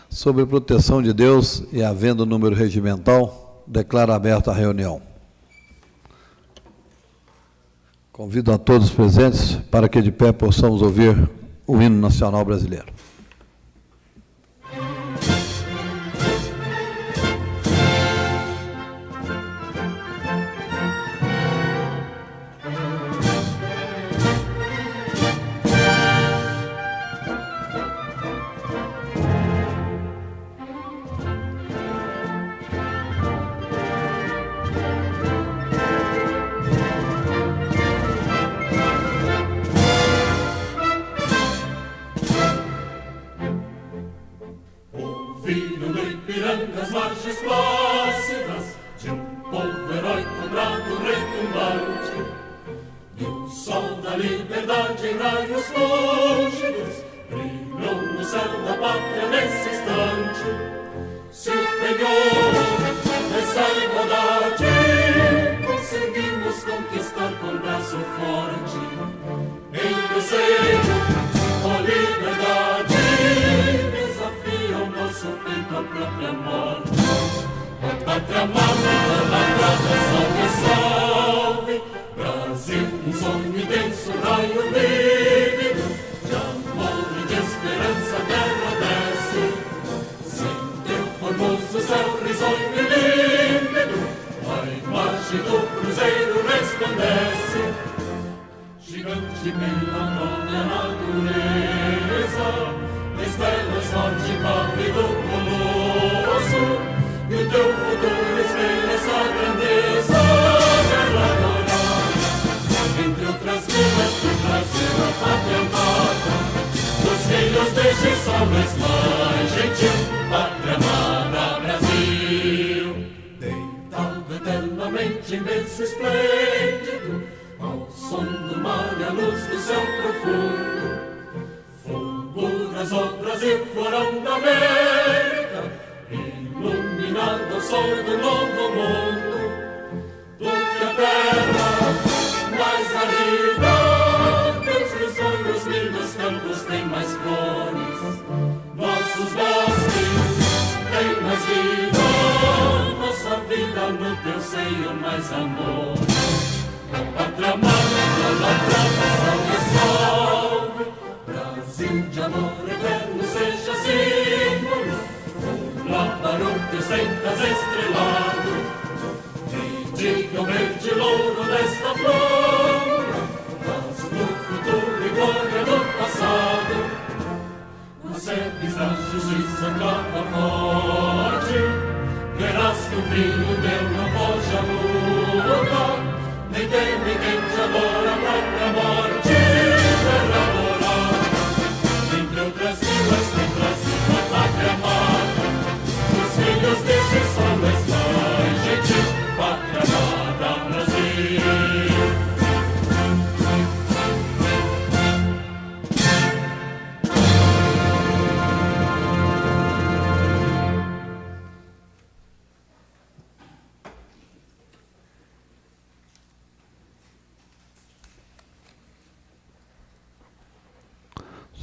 Sob a proteção de Deus e havendo número regimental, declaro aberta a reunião. Convido a todos os presentes para que de pé possamos ouvir o hino nacional brasileiro.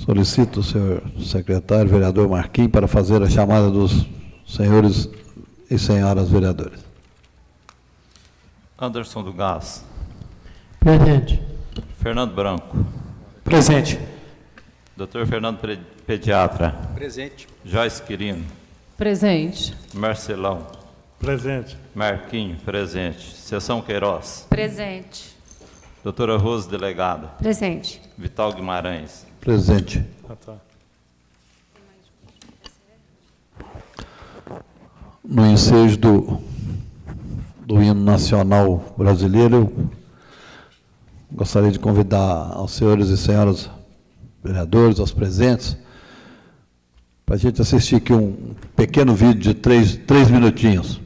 Solicito o senhor secretário, vereador Marquinhos, para fazer a chamada dos senhores e senhoras vereadores. Anderson do Gás. Presente. Fernando Branco. Presente. Dr. Fernando Pediatra. Presente. Joyce Quirino. Presente. Marcelão. Presente. Marquinho, presente. Seção Queiroz. Presente. Doutora Rose, delegada. Presente. Vital Guimarães. Presente. No ensejo do hino nacional brasileiro, eu gostaria de convidar aos senhores e senhoras vereadores, aos presentes, para a gente assistir aqui um pequeno vídeo de três minutinhos.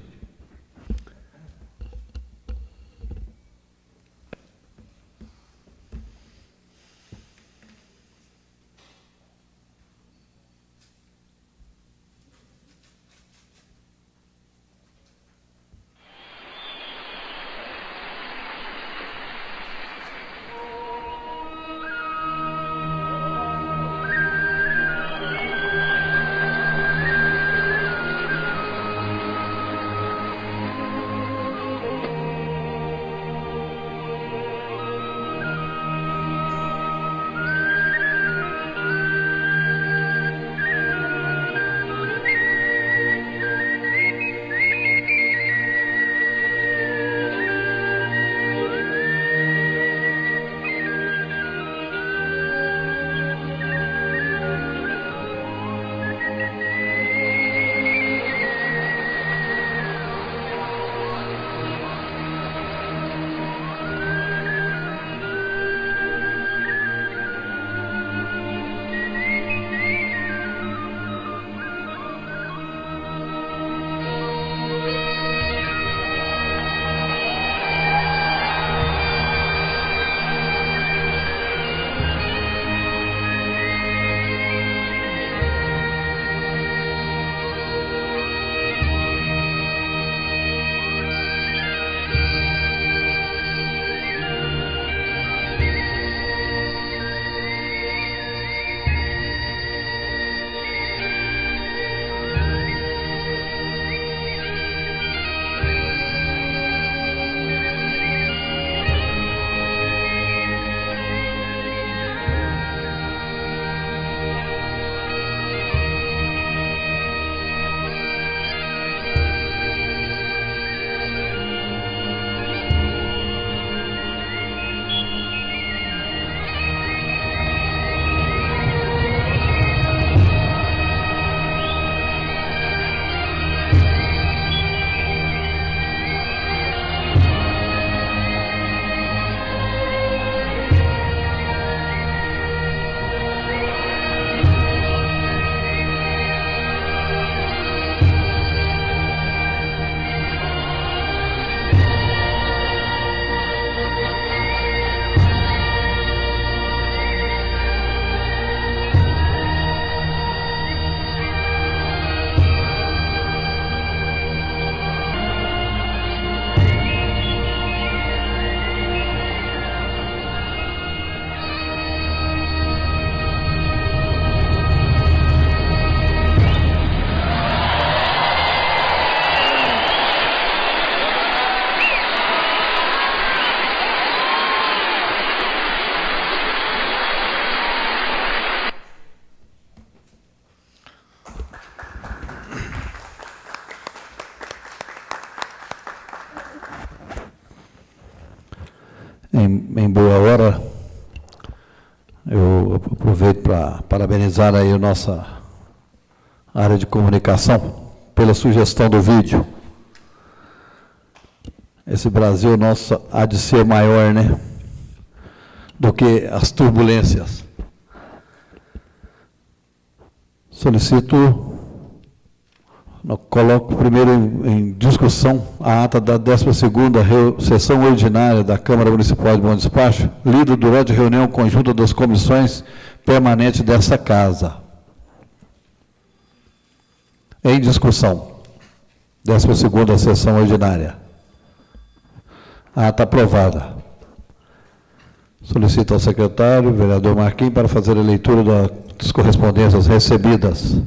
em boa hora, eu aproveito para parabenizar aí a nossa área de comunicação pela sugestão do vídeo. Esse Brasil nosso há de ser maior, né, do que as turbulências. Solicito, coloco primeiro em discussão a ata da 12ª sessão ordinária da Câmara Municipal de Bom Despacho, lida durante a reunião conjunta das comissões permanentes dessa casa. Em discussão, 12ª sessão ordinária. A ata aprovada. Solicito ao secretário, vereador Marquinhos, para fazer a leitura das correspondências recebidas.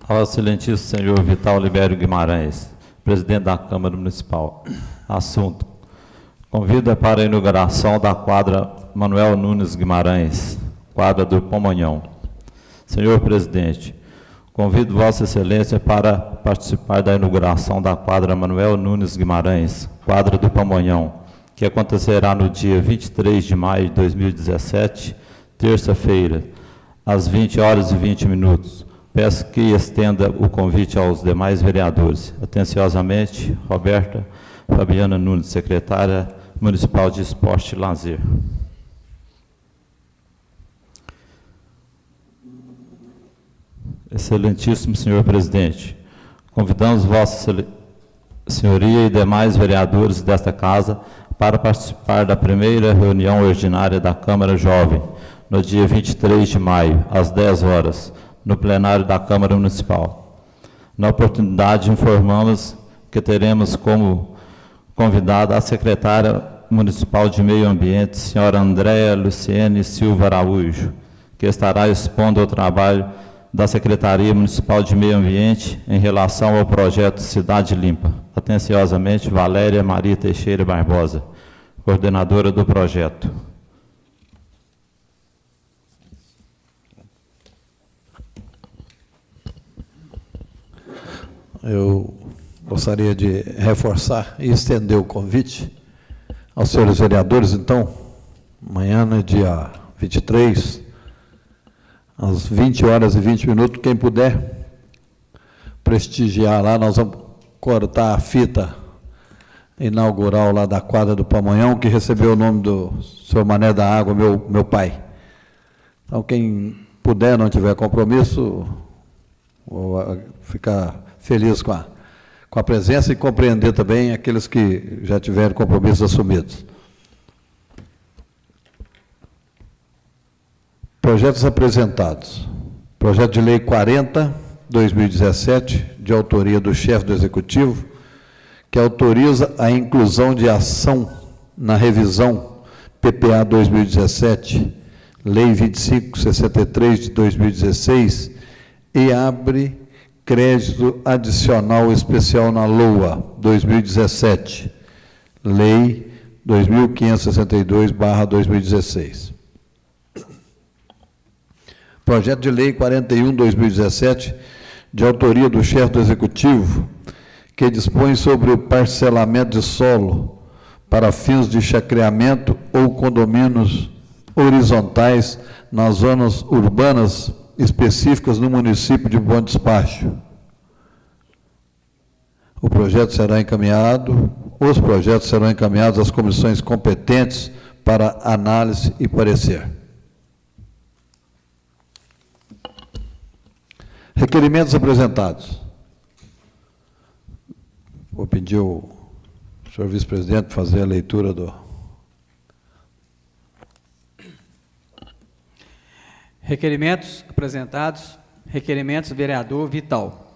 Ao excelentíssimo senhor Vital Libério Guimarães, presidente da Câmara Municipal. Assunto: convida para a inauguração da quadra Manuel Nunes Guimarães, quadra do Pamonhão. Senhor presidente, convido Vossa Excelência para participar da inauguração da quadra Manuel Nunes Guimarães, quadra do Pamonhão, que acontecerá no dia 23 de maio de 2017, terça-feira, às 20h20. Peço que estenda o convite aos demais vereadores. Atenciosamente, Roberta Fabiana Nunes, secretária municipal de Esporte e Lazer. Excelentíssimo senhor presidente, convidamos Vossa Senhoria e demais vereadores desta casa para participar da primeira reunião ordinária da Câmara Jovem, no dia 23 de maio, às 10 horas, no plenário da Câmara Municipal. Na oportunidade, informamos que teremos como convidada a secretária municipal de Meio Ambiente, senhora Andréa Luciene Silva Araújo, que estará expondo o trabalho da Secretaria Municipal de Meio Ambiente em relação ao projeto Cidade Limpa. Atenciosamente, Valéria Maria Teixeira Barbosa, coordenadora do projeto. Eu gostaria de reforçar e estender o convite aos senhores vereadores, então, amanhã, no dia 23, às 20h20, quem puder prestigiar lá, nós vamos cortar a fita inaugural lá da quadra do Pamonhão, que recebeu o nome do senhor Mané da Água, meu pai. Então, quem puder, não tiver compromisso, vou ficar feliz com a presença e compreender também aqueles que já tiveram compromissos assumidos. Projetos apresentados. Projeto de Lei 40/2017, de autoria do chefe do Executivo, que autoriza a inclusão de ação na revisão PPA 2017, Lei 2563 de 2016, e abre crédito adicional especial na LOA 2017, Lei 2562/2016. Projeto de Lei 41/2017, de autoria do chefe do Executivo, que dispõe sobre o parcelamento de solo para fins de chacreamento ou condomínios horizontais nas zonas urbanas específicas no município de Bom Despacho. Os projetos serão encaminhados às comissões competentes para análise e parecer. Requerimentos apresentados. Vou pedir ao senhor vice-presidente fazer a leitura do... Requerimentos apresentados. Requerimentos, vereador Vital.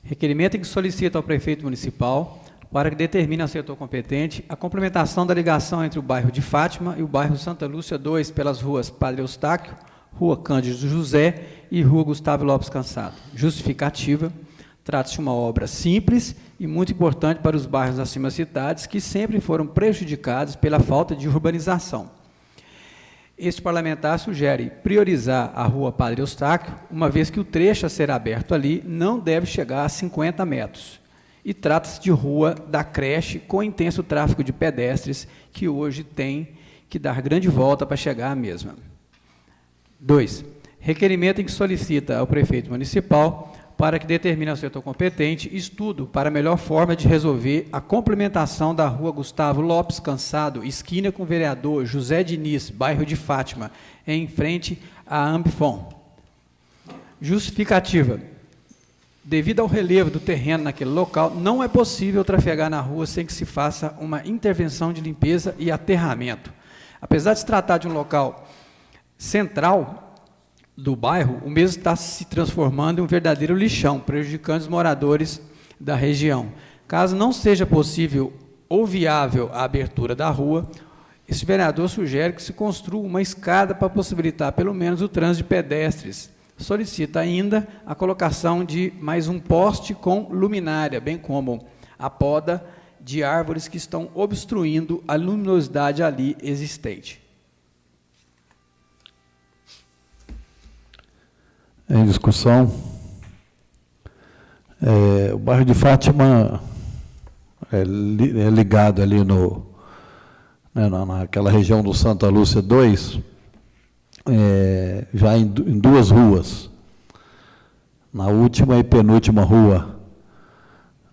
Requerimento em que solicita ao prefeito municipal, para que determine ao setor competente, a complementação da ligação entre o bairro de Fátima e o bairro Santa Lúcia 2, pelas ruas Padre Eustáquio, Rua Cândido José e Rua Gustavo Lopes Cansado. Justificativa: trata-se de uma obra simples e muito importante para os bairros acima citados, que sempre foram prejudicados pela falta de urbanização. Este parlamentar sugere priorizar a Rua Padre Eustáquio, uma vez que o trecho a ser aberto ali não deve chegar a 50 metros, e trata-se de rua da creche com intenso tráfego de pedestres, que hoje tem que dar grande volta para chegar à mesma. 2. Requerimento em que solicita ao prefeito municipal, para que determine ao setor competente, estudo para a melhor forma de resolver a complementação da rua Gustavo Lopes Cansado, esquina com o vereador José Diniz, bairro de Fátima, em frente à Ambifom. Justificativa. Devido ao relevo do terreno naquele local, não é possível trafegar na rua sem que se faça uma intervenção de limpeza e aterramento. Apesar de se tratar de um local central do bairro, o mesmo está se transformando em um verdadeiro lixão, prejudicando os moradores da região. Caso não seja possível ou viável a abertura da rua, esse vereador sugere que se construa uma escada para possibilitar pelo menos o trânsito de pedestres. Solicita ainda a colocação de mais um poste com luminária, bem como a poda de árvores que estão obstruindo a luminosidade ali existente. Em discussão, o bairro de Fátima é ligado ali naquela região do Santa Lúcia 2, já em duas ruas, na última e penúltima rua.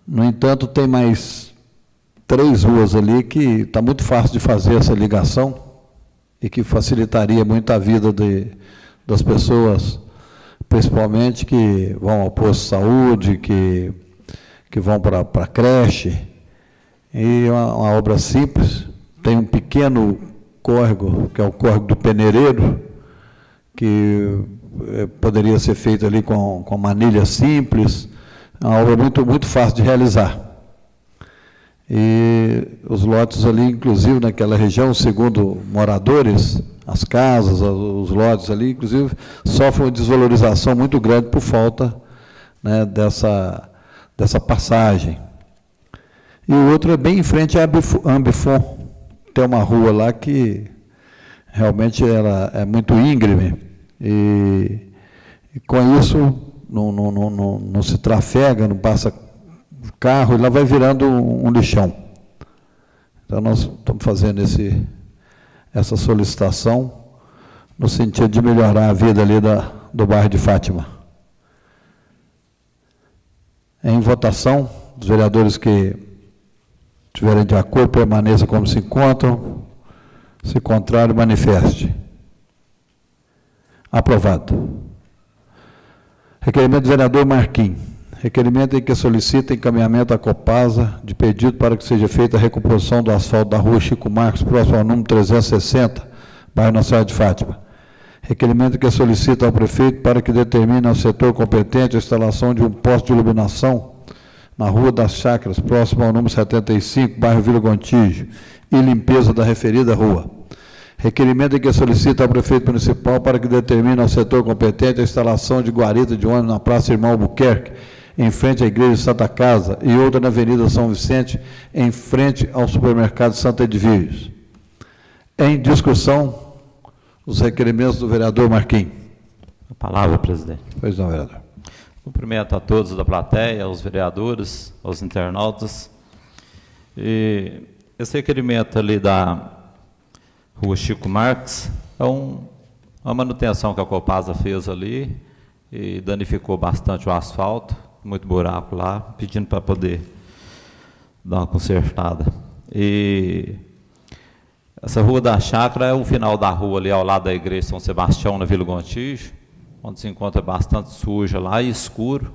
No entanto, tem mais 3 ruas ali que está muito fácil de fazer essa ligação e que facilitaria muito a vida das pessoas, principalmente que vão ao posto de saúde, que vão para a creche. E uma obra simples, tem um pequeno córrego, que é o córrego do Peneireiro, que poderia ser feito ali com manilha simples, é uma obra muito fácil de realizar. E os lotes ali, inclusive naquela região, segundo moradores, as casas, os lotes ali, inclusive, sofrem uma desvalorização muito grande por falta, né, dessa passagem. E o outro é bem em frente à Ambifom. Tem uma rua lá que realmente ela é muito íngreme e com isso não se trafega, não passa carro, e lá vai virando um lixão. Então nós estamos fazendo essa solicitação no sentido de melhorar a vida ali do bairro de Fátima. Em votação, os vereadores que estiverem de acordo, permaneçam como se encontram. Se contrário, manifeste. Aprovado. Requerimento do vereador Marquim. Requerimento em que solicita encaminhamento à Copasa de pedido para que seja feita a recomposição do asfalto da rua Chico Marques, próximo ao número 360, bairro Nossa Senhora de Fátima. Requerimento que solicita ao prefeito para que determine ao setor competente a instalação de um poste de iluminação na Rua das Chácaras, próximo ao número 75, bairro Vila Gontijo, e limpeza da referida rua. Requerimento em que solicita ao prefeito municipal para que determine ao setor competente a instalação de guarita de ônibus na Praça Irmão Albuquerque, em frente à Igreja de Santa Casa, e outra na Avenida São Vicente, em frente ao supermercado Santa Edviges. Em discussão, os requerimentos do vereador Marquim. A palavra, presidente. Pois não, vereador. Cumprimento a todos da plateia, aos vereadores, aos internautas. E esse requerimento ali da Rua Chico Marques é uma manutenção que a Copasa fez ali e danificou bastante o asfalto, muito buraco lá, pedindo para poder dar uma consertada. E essa Rua da Chácara é o final da rua ali ao lado da Igreja São Sebastião, na Vila Gontijo, onde se encontra bastante suja lá e escuro.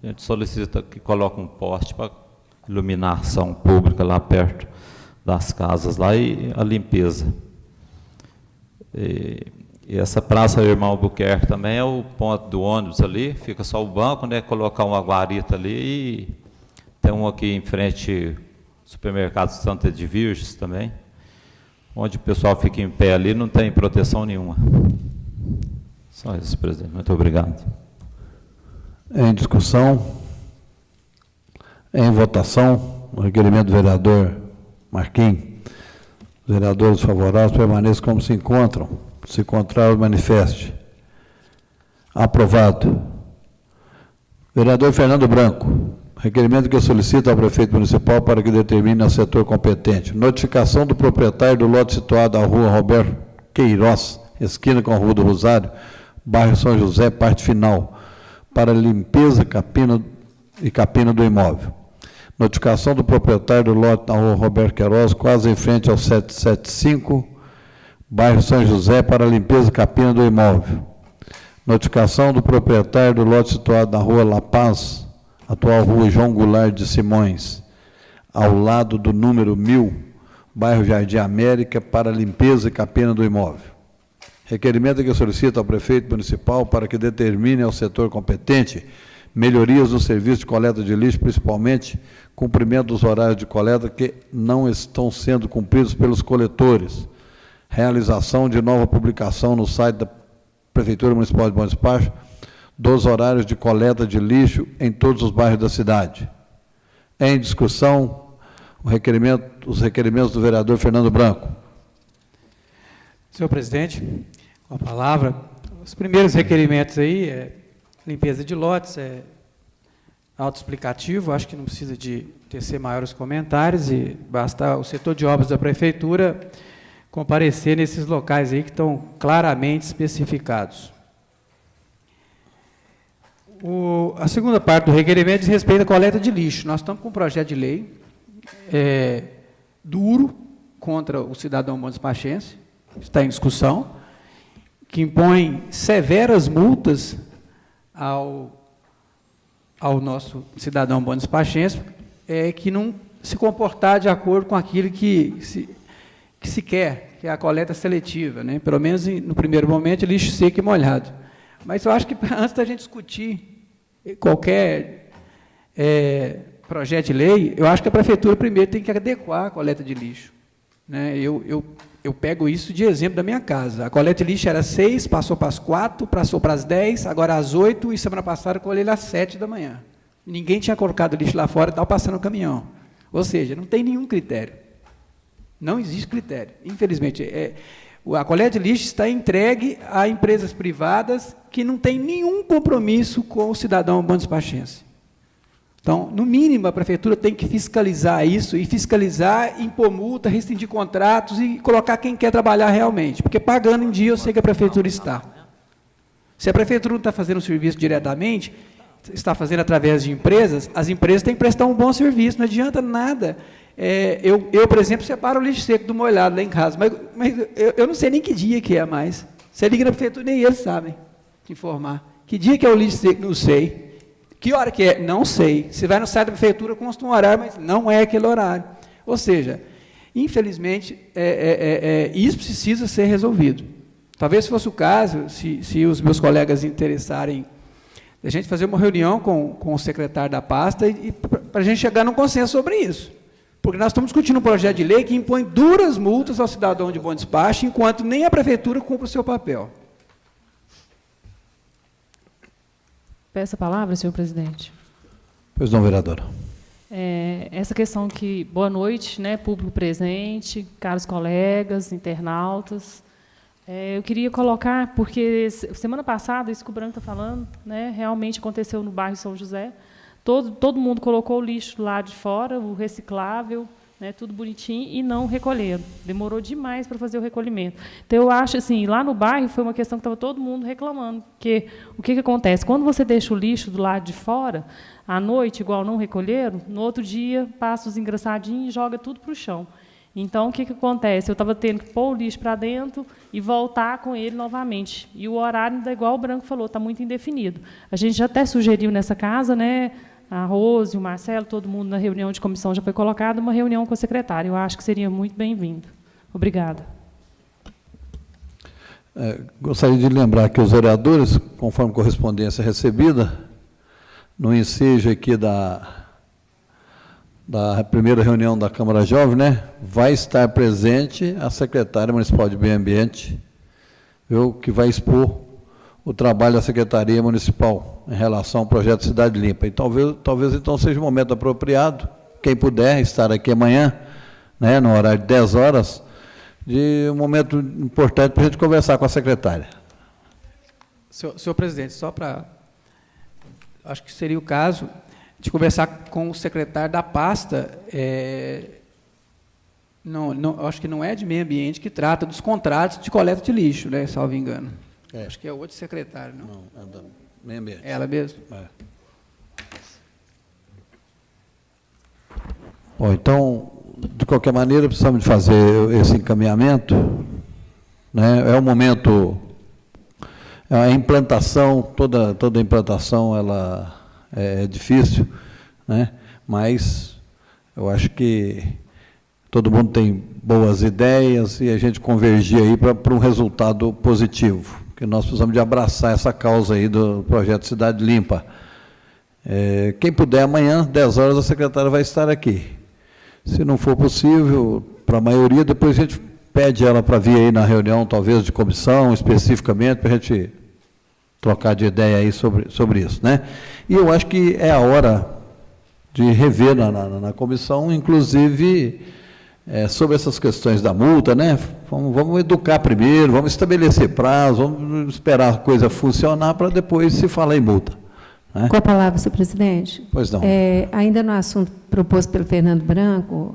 A gente solicita que coloque um poste para iluminação pública lá perto das casas lá e a limpeza. E essa Praça Irmão Albuquerque também é o ponto do ônibus ali, fica só o banco, né? Colocar uma guarita ali e tem um aqui em frente ao supermercado Santa Edviges também, onde o pessoal fica em pé ali, não tem proteção nenhuma. Só isso, presidente. Muito obrigado. Em discussão, em votação, o requerimento do vereador Marquim. Os vereadores favoráveis permaneçam como se encontram. Se contrário, manifeste. Aprovado. Vereador Fernando Branco. Requerimento que solicita ao prefeito municipal para que determine ao setor competente. Notificação do proprietário do lote situado à rua Roberto Queiroz, esquina com a Rua do Rosário, bairro São José, parte final, para limpeza e capina do imóvel. Notificação do proprietário do lote na rua Roberto Queiroz, quase em frente ao 775, bairro São José, para limpeza e capina do imóvel. Notificação do proprietário do lote situado na rua La Paz, atual rua João Goulart de Simões, ao lado do número 1000, bairro Jardim América, para limpeza e capina do imóvel. Requerimento que solicita ao prefeito municipal para que determine ao setor competente melhorias no serviço de coleta de lixo, principalmente cumprimento dos horários de coleta que não estão sendo cumpridos pelos coletores. Realização de nova publicação no site da Prefeitura Municipal de Bom Despacho dos horários de coleta de lixo em todos os bairros da cidade. Em discussão, os requerimentos do vereador Fernando Branco. Senhor presidente, com a palavra, os primeiros requerimentos aí é limpeza de lotes, é autoexplicativo, acho que não precisa de tecer maiores comentários e basta o setor de obras da prefeitura comparecer nesses locais aí que estão claramente especificados. A segunda parte do requerimento diz respeito à coleta de lixo. Nós estamos com um projeto de lei duro contra o cidadão bom despachense, está em discussão, que impõe severas multas ao nosso cidadão bom despachense, que não se comportar de acordo com aquilo que se quer, que é a coleta seletiva, né? Pelo menos no primeiro momento, lixo seco e molhado. Mas eu acho que antes da gente discutir qualquer projeto de lei, eu acho que a prefeitura primeiro tem que adequar a coleta de lixo, né? Eu pego isso de exemplo da minha casa. A coleta de lixo era 6, passou para as 4, passou para as 10, agora às 8, e semana passada eu colhei às 7 da manhã. Ninguém tinha colocado lixo lá fora, estava passando o caminhão. Ou seja, não tem nenhum critério. Não existe critério. Infelizmente, a coleta de lixo está entregue a empresas privadas que não têm nenhum compromisso com o cidadão bom despachense. Então, no mínimo, a prefeitura tem que fiscalizar isso, e fiscalizar, impor multa, rescindir contratos e colocar quem quer trabalhar realmente, porque pagando em dia eu sei que a prefeitura está. Se a prefeitura não está fazendo o serviço diretamente, está fazendo através de empresas, as empresas têm que prestar um bom serviço, não adianta nada. Eu, por exemplo, separo o lixo seco do molhado lá em casa, mas eu não sei nem que dia que é mais. Você liga na prefeitura, nem eles sabem te informar. Que dia que é o lixo seco? Não sei. Que hora que é? Não sei. Você vai no site da prefeitura, consta um horário, mas não é aquele horário. Ou seja, infelizmente, isso precisa ser resolvido. Talvez se fosse o caso, se os meus colegas interessarem, a gente fazer uma reunião com o secretário da pasta para a gente chegar num consenso sobre isso. Porque nós estamos discutindo um projeto de lei que impõe duras multas ao cidadão de bom despacho, enquanto nem a prefeitura cumpre o seu papel. Peço a palavra, senhor presidente. Pois não, vereadora. Essa questão que... Boa noite, né, público presente, caros colegas, internautas. Eu queria colocar, porque semana passada, isso que o Branco está falando, né, realmente aconteceu no bairro São José. Todo mundo colocou o lixo lá de fora, o reciclável, né, tudo bonitinho, e não recolheram. Demorou demais para fazer o recolhimento. Então, eu acho assim, lá no bairro foi uma questão que estava todo mundo reclamando, porque o que acontece? Quando você deixa o lixo do lado de fora, à noite, igual não recolheram, no outro dia, passa os engraçadinhos e joga tudo para o chão. Então, o que acontece? Eu estava tendo que pôr o lixo para dentro e voltar com ele novamente. E o horário, ainda igual o Branco falou, está muito indefinido. A gente já até sugeriu nessa casa, né, a Rose, o Marcelo, todo mundo na reunião de comissão já foi colocado, uma reunião com a secretária. Eu acho que seria muito bem-vindo. Obrigada. Gostaria de lembrar que os vereadores, conforme correspondência recebida, no ensejo aqui da primeira reunião da Câmara Jovem, né, vai estar presente a secretária municipal de Meio Ambiente, que vai expor o trabalho da Secretaria Municipal em relação ao projeto Cidade Limpa. E talvez então seja o momento apropriado, quem puder estar aqui amanhã, né, no horário de 10 horas, de um momento importante para a gente conversar com a secretária. Senhor presidente, só para... Acho que seria o caso de conversar com o secretário da pasta, acho que não é de meio ambiente, que trata dos contratos de coleta de lixo, né, salvo engano. Acho que é outro secretário, não? Não, é da meio ambiente. Ela mesmo? Bom, então, de qualquer maneira, precisamos de fazer esse encaminhamento, né? É um momento, a implantação, toda a implantação, ela é difícil, né? Mas eu acho que todo mundo tem boas ideias e a gente convergir aí para um resultado positivo, que nós precisamos de abraçar essa causa aí do projeto Cidade Limpa. Quem puder, amanhã, 10 horas, a secretária vai estar aqui. Se não for possível, para a maioria, depois a gente pede ela para vir aí na reunião, talvez de comissão, especificamente, para a gente trocar de ideia aí sobre isso, né? E eu acho que é a hora de rever na comissão, inclusive, sobre essas questões da multa, né? Vamos educar primeiro, vamos estabelecer prazo, vamos esperar a coisa funcionar para depois se falar em multa. Né? Com a palavra, senhor presidente. Pois não. Ainda no assunto proposto pelo Fernando Branco,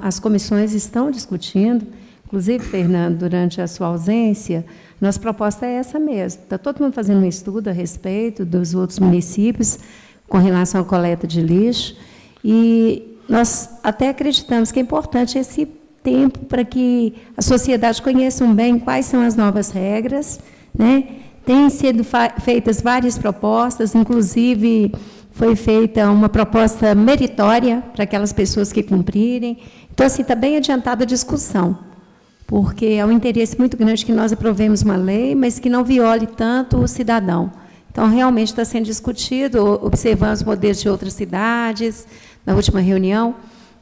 as comissões estão discutindo, inclusive, Fernando, durante a sua ausência, nossa proposta é essa mesmo. Está todo mundo fazendo um estudo a respeito dos outros municípios com relação à coleta de lixo, e nós até acreditamos que é importante esse tempo para que a sociedade conheça bem quais são as novas regras, né? Têm sido feitas várias propostas, inclusive foi feita uma proposta meritória para aquelas pessoas que cumprirem. Então, assim, está bem adiantada a discussão, porque é um interesse muito grande que nós aprovemos uma lei, mas que não viole tanto o cidadão. Então, realmente está sendo discutido, observamos modelos de outras cidades, na última reunião.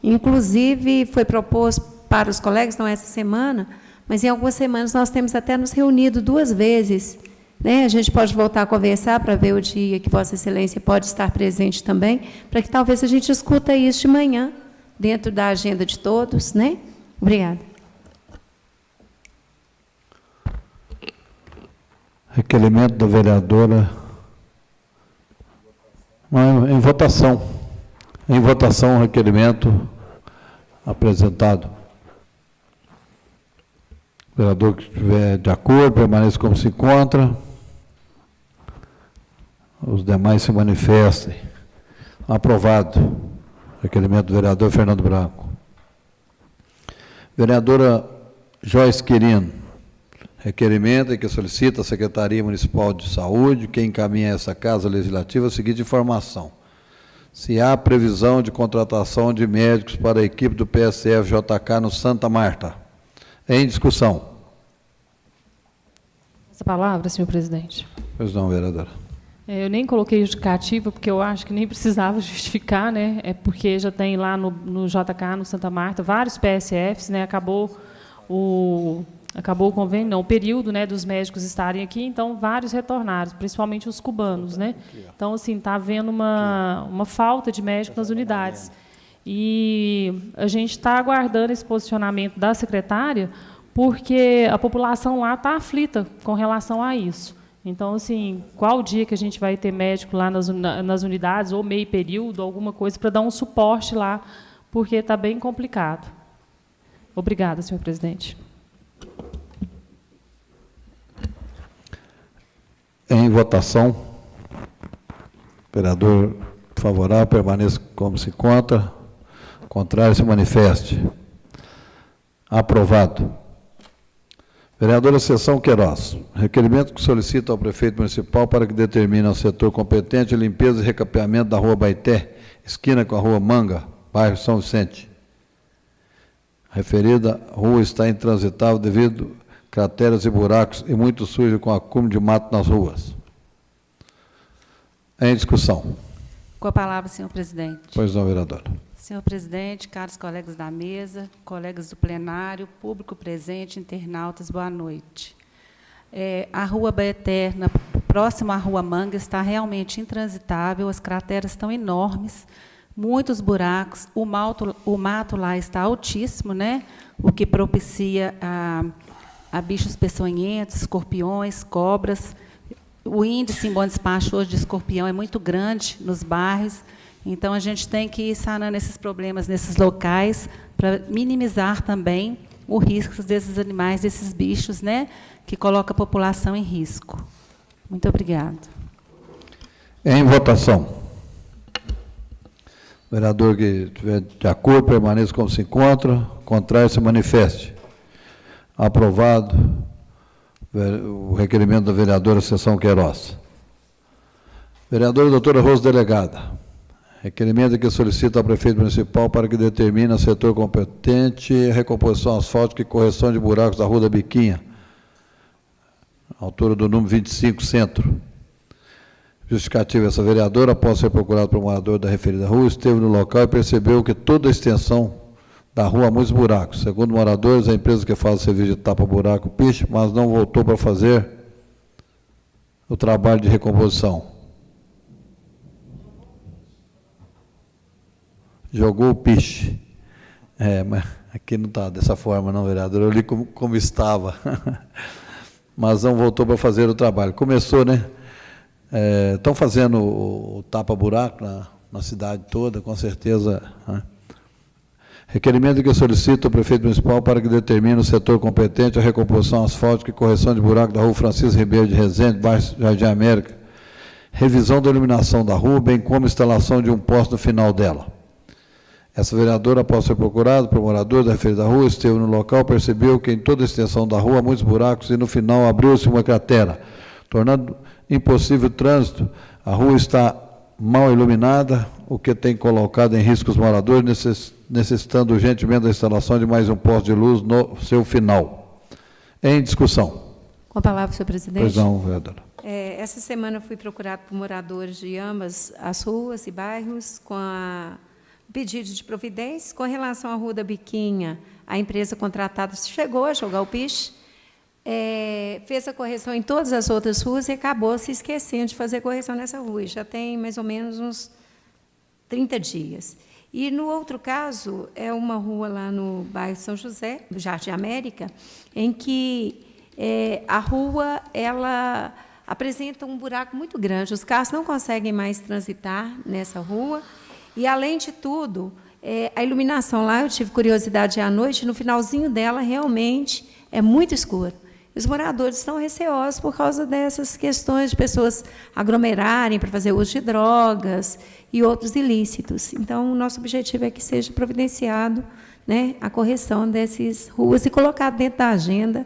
Inclusive, foi proposto para os colegas, não essa semana, mas em algumas semanas nós temos até nos reunido 2 vezes, né? A gente pode voltar a conversar para ver o dia que Vossa Excelência pode estar presente também, para que talvez a gente discuta isso de manhã, dentro da agenda de todos, né? Obrigada. Requerimento da vereadora. Não, em votação. Em votação, o requerimento apresentado. O vereador que estiver de acordo, permaneça como se encontra. Os demais se manifestem. Aprovado. Requerimento do vereador Fernando Branco. Vereadora Joyce Quirino. Requerimento em que solicita a Secretaria Municipal de Saúde, que encaminha a essa Casa Legislativa, a seguinte informação. Se há previsão de contratação de médicos para a equipe do PSF-JK no Santa Marta. Em discussão. Essa palavra, senhor presidente. Pois não, vereadora. Eu nem coloquei justificativa, porque eu acho que nem precisava justificar, né? É porque já tem lá no JK, no Santa Marta, vários PSFs, né? Acabou o convênio, não, o período, né, dos médicos estarem aqui, então vários retornaram, principalmente os cubanos, né? Então, assim, está havendo uma falta de médicos nas unidades. E a gente está aguardando esse posicionamento da secretária, porque a população lá está aflita com relação a isso. Então, assim, qual o dia que a gente vai ter médico lá nas unidades, ou meio período, alguma coisa, para dar um suporte lá, porque está bem complicado. Obrigada, senhor presidente. Em votação, vereador favorável, permaneça como se encontra. Contrário, se manifeste. Aprovado. Vereadora Seção Queiroz. Requerimento que solicita ao prefeito municipal para que determine ao setor competente a limpeza e recapeamento da Rua Baeté, esquina com a Rua Manga, bairro São Vicente. A referida rua está intransitável devido a crateras e buracos e muito suja com acúmulo de mato nas ruas. Em discussão. Com a palavra, senhor presidente. Pois não, vereadora. Senhor presidente, caros colegas da mesa, colegas do plenário, público presente, internautas, boa noite. A Rua Baeté, próxima à Rua Manga, está realmente intransitável, as crateras estão enormes, muitos buracos, o mato lá está altíssimo, né? O que propicia a bichos peçonhentos, escorpiões, cobras. o índice em bom despacho hoje de escorpião é muito grande nos bairros, então a gente tem que ir sanando esses problemas nesses locais para minimizar também o risco desses animais, desses bichos, né, que colocam a população em risco. Muito obrigada. Em votação. Vereador que estiver de acordo, permaneça como se encontra. Contrário, se manifeste. Aprovado o requerimento da vereadora Seção Queiroz. Vereadora doutora Rosa Delegada. Requerimento que solicita ao prefeito municipal para que determine ao setor competente a recomposição asfáltica e correção de buracos da Rua da Biquinha, altura do número 25, centro. Justificativa: essa vereadora, após ser procurada por morador da referida rua, esteve no local e percebeu que toda a extensão da rua há muitos buracos. Segundo moradores, a empresa que faz o serviço de tapa-buraco piche, mas não voltou para fazer o trabalho de recomposição. Jogou o piche. Mas aqui não está dessa forma, não, vereador. Eu li como estava. Mas não voltou para fazer o trabalho. Começou, né? Estão fazendo o tapa-buraco na cidade toda, com certeza. Né? Requerimento que solicita o prefeito municipal para que determine o setor competente a recomposição asfáltica e correção de buraco da rua Francisco Ribeiro de Rezende, bairro Jardim América, revisão da iluminação da rua, bem como instalação de um poste no final dela. Essa vereadora, após ser procurada por morador da referida rua, esteve no local, percebeu que em toda a extensão da rua há muitos buracos e no final abriu-se uma cratera, tornando impossível o trânsito. A rua está mal iluminada, o que tem colocado em risco os moradores, necessitando urgentemente da instalação de mais um poste de luz no seu final. Em discussão. Com a palavra, senhor presidente. Pois não, vereadora. Essa semana fui procurado por moradores de ambas as ruas e bairros com pedido de providência. Com relação à Rua da Biquinha, a empresa contratada chegou a jogar o piche, fez a correção em todas as outras ruas e acabou se esquecendo de fazer correção nessa rua. E já tem mais ou menos uns 30 dias. E, no outro caso, é uma rua lá no bairro São José, do Jardim América, em que a rua ela apresenta um buraco muito grande. Os carros não conseguem mais transitar nessa rua. E, além de tudo, a iluminação lá, eu tive curiosidade à noite, no finalzinho dela, realmente é muito escuro. Os moradores estão receosos por causa dessas questões de pessoas aglomerarem para fazer uso de drogas e outros ilícitos. Então, o nosso objetivo é que seja providenciado, né, a correção dessas ruas e colocado dentro da agenda,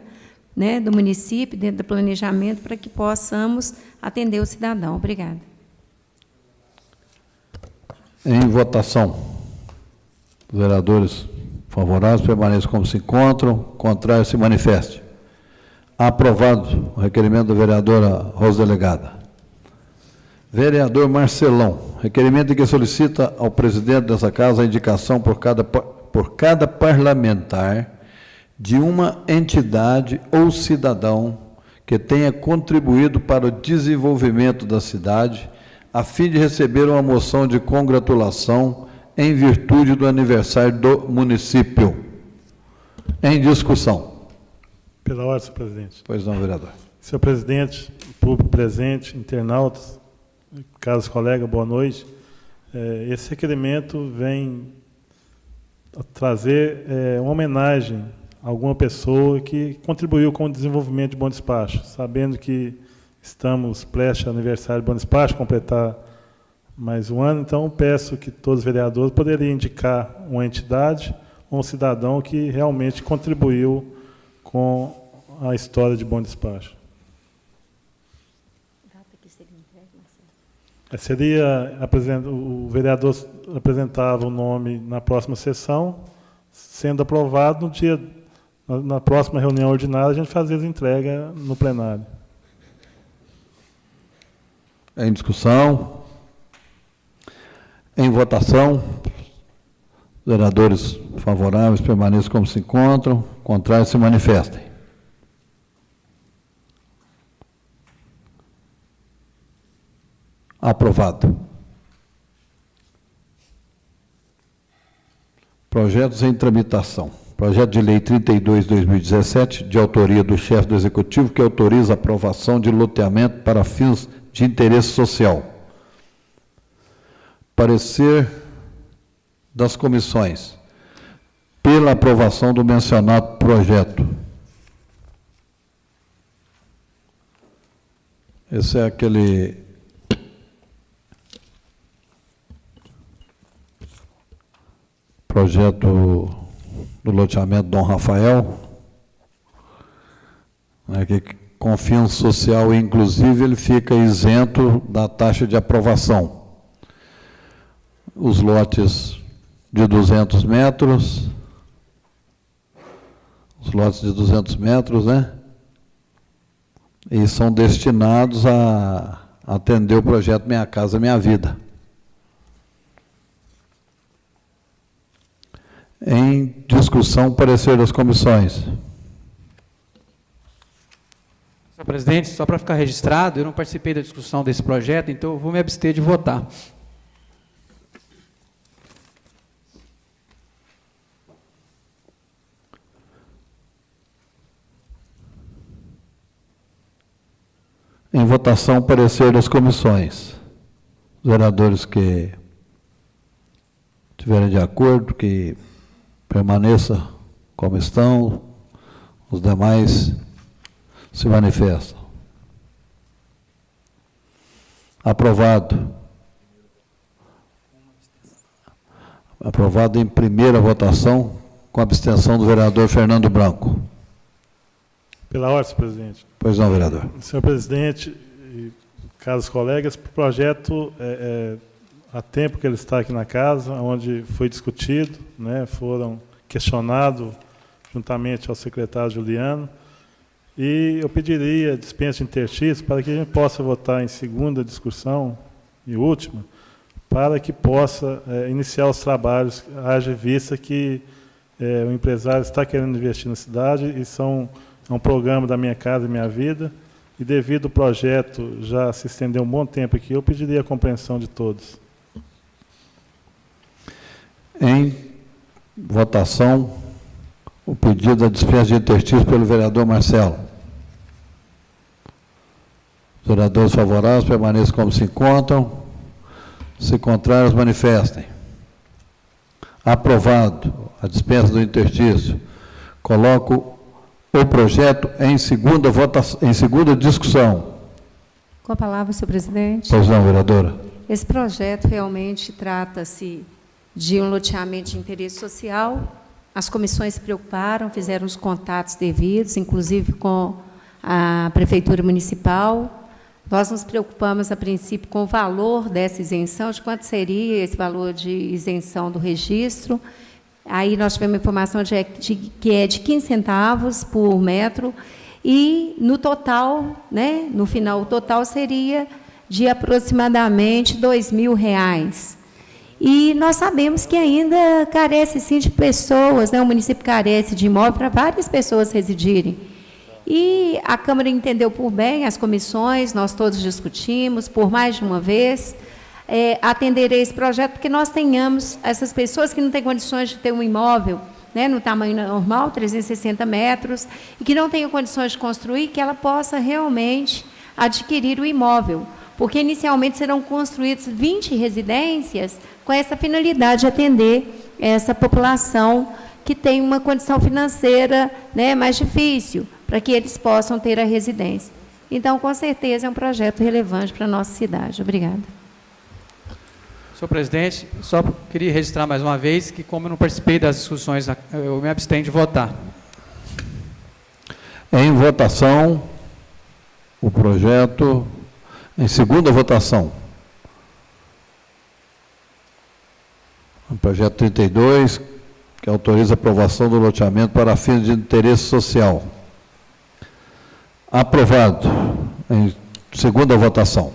né, do município, dentro do planejamento, para que possamos atender o cidadão. Obrigada. Em votação. Os vereadores favoráveis permaneçam como se encontram, contrário se manifeste. Aprovado o requerimento da vereadora Rosa Delegada. Vereador Marcelão, requerimento que solicita ao presidente dessa casa a indicação por cada parlamentar de uma entidade ou cidadão que tenha contribuído para o desenvolvimento da cidade, a fim de receber uma moção de congratulação em virtude do aniversário do município. Em discussão. Pela ordem, senhor presidente. Pois não, vereador. Senhor presidente, público presente, internautas, caros colegas, boa noite. Esse requerimento vem trazer uma homenagem a alguma pessoa que contribuiu com o desenvolvimento de Bom Despacho, sabendo que estamos prestes ao aniversário de Bom Despacho, completar mais um ano, então peço que todos os vereadores poderiam indicar uma entidade ou um cidadão que realmente contribuiu com a história de Bom Despacho. O vereador apresentava o nome na próxima sessão, sendo aprovado na próxima reunião ordinária, a gente fazia a entrega no plenário. Em discussão. Em votação. Vereadores favoráveis permaneçam como se encontram, contrários se manifestem. Aprovado. Projetos em tramitação. Projeto de Lei 32/2017, de autoria do chefe do Executivo, que autoriza a aprovação de loteamento para fins de interesse social. Parecer das comissões pela aprovação do mencionado projeto. Esse é aquele projeto do loteamento Dom Rafael, né, que com fins social, inclusive, ele fica isento da taxa de aprovação. Os lotes de 200 metros, né? E são destinados a atender o projeto Minha Casa Minha Vida. Em discussão, parecer das comissões. Senhor presidente, só para ficar registrado, eu não participei da discussão desse projeto, então eu vou me abster de votar. Em votação, parecer das comissões. Os vereadores que estiverem de acordo, que permaneça como estão, os demais se manifestam. Aprovado. Aprovado em primeira votação, com abstenção do vereador Fernando Branco. Pela ordem, senhor presidente. Pois não, vereador. Senhor presidente, e caros colegas, o projeto, há tempo que ele está aqui na casa, onde foi discutido, né, foram questionados juntamente ao secretário Juliano, e eu pediria dispensa de interstício para que a gente possa votar em segunda discussão e última, para que possa iniciar os trabalhos, haja vista que o empresário está querendo investir na cidade e é um programa da Minha Casa Minha Vida, e devido ao projeto já se estender um bom tempo aqui, eu pediria a compreensão de todos. Em votação, o pedido da dispensa de interstício pelo vereador Marcelo. Os vereadores favoráveis permaneçam como se encontram. Se contrários, manifestem. Aprovado a dispensa do interstício. Coloco o projeto em segunda votação, em segunda discussão. Com a palavra, senhor presidente. Pois não, vereadora. Esse projeto realmente trata-se de um loteamento de interesse social. As comissões se preocuparam, fizeram os contatos devidos, inclusive com a Prefeitura Municipal. Nós nos preocupamos, a princípio, com o valor dessa isenção, de quanto seria esse valor de isenção do registro. Aí nós tivemos informação que é de 15 centavos por metro, e no total, né, no final, o total seria de aproximadamente R$ 2.000. E nós sabemos que ainda carece, sim, de pessoas, né, o município carece de imóvel para várias pessoas residirem. E a Câmara entendeu por bem, as comissões, nós todos discutimos, por mais de uma vez, atender a esse projeto, porque nós tenhamos essas pessoas que não têm condições de ter um imóvel, né, no tamanho normal, 360 metros, e que não tenham condições de construir, que ela possa realmente adquirir o imóvel, porque inicialmente serão construídas 20 residências com essa finalidade de atender essa população que tem uma condição financeira, né, mais difícil, para que eles possam ter a residência. Então, com certeza, é um projeto relevante para a nossa cidade. Obrigada. Senhor presidente, só queria registrar mais uma vez que, como eu não participei das discussões, eu me abstenho de votar. Em votação, o projeto, em segunda votação. O projeto 32, que autoriza a aprovação do loteamento para fins de interesse social. Aprovado. Em segunda votação.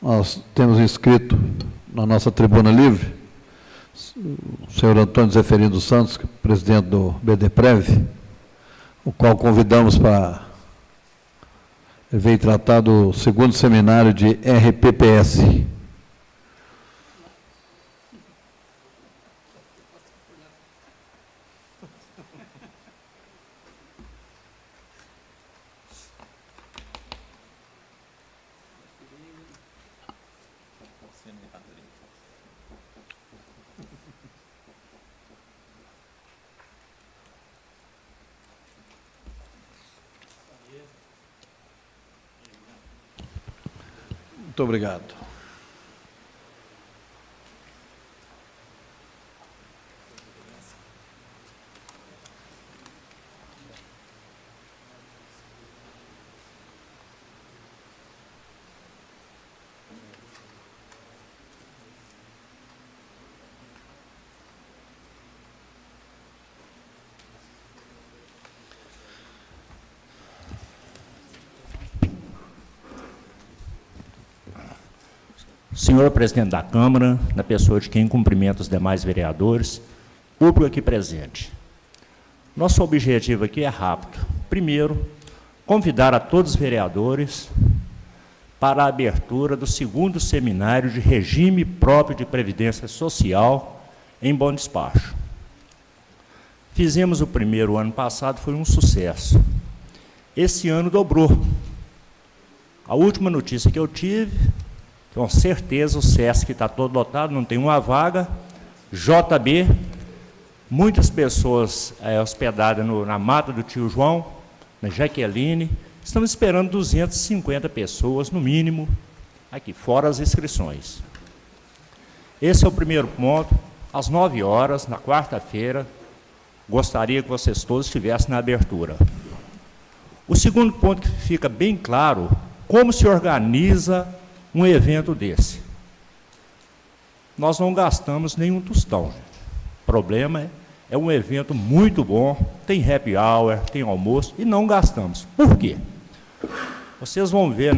Nós temos inscrito na nossa tribuna livre o senhor Antônio Zeferino dos Santos, presidente do BDPrev. o qual convidamos para veio tratar do segundo seminário de RPPS. Muito obrigado. Senhor presidente da Câmara, na pessoa de quem cumprimenta os demais vereadores, público aqui presente. Nosso objetivo aqui é rápido. Primeiro, convidar a todos os vereadores para a abertura do segundo seminário de regime próprio de previdência social em Bom Despacho. Fizemos o primeiro ano passado, foi um sucesso. Esse ano dobrou. A última notícia que eu tive, com certeza o SESC está todo lotado, não tem uma vaga. JB, muitas pessoas hospedadas na mata do tio João, na Jaqueline. Estamos esperando 250 pessoas, no mínimo, aqui, fora as inscrições. Esse é o primeiro ponto. Às 9 horas, na quarta-feira, gostaria que vocês todos estivessem na abertura. O segundo ponto que fica bem claro, como se organiza um evento desse. Nós não gastamos nenhum tostão, gente. O problema é um evento muito bom, tem happy hour, tem almoço, e não gastamos. Por quê? Vocês vão ver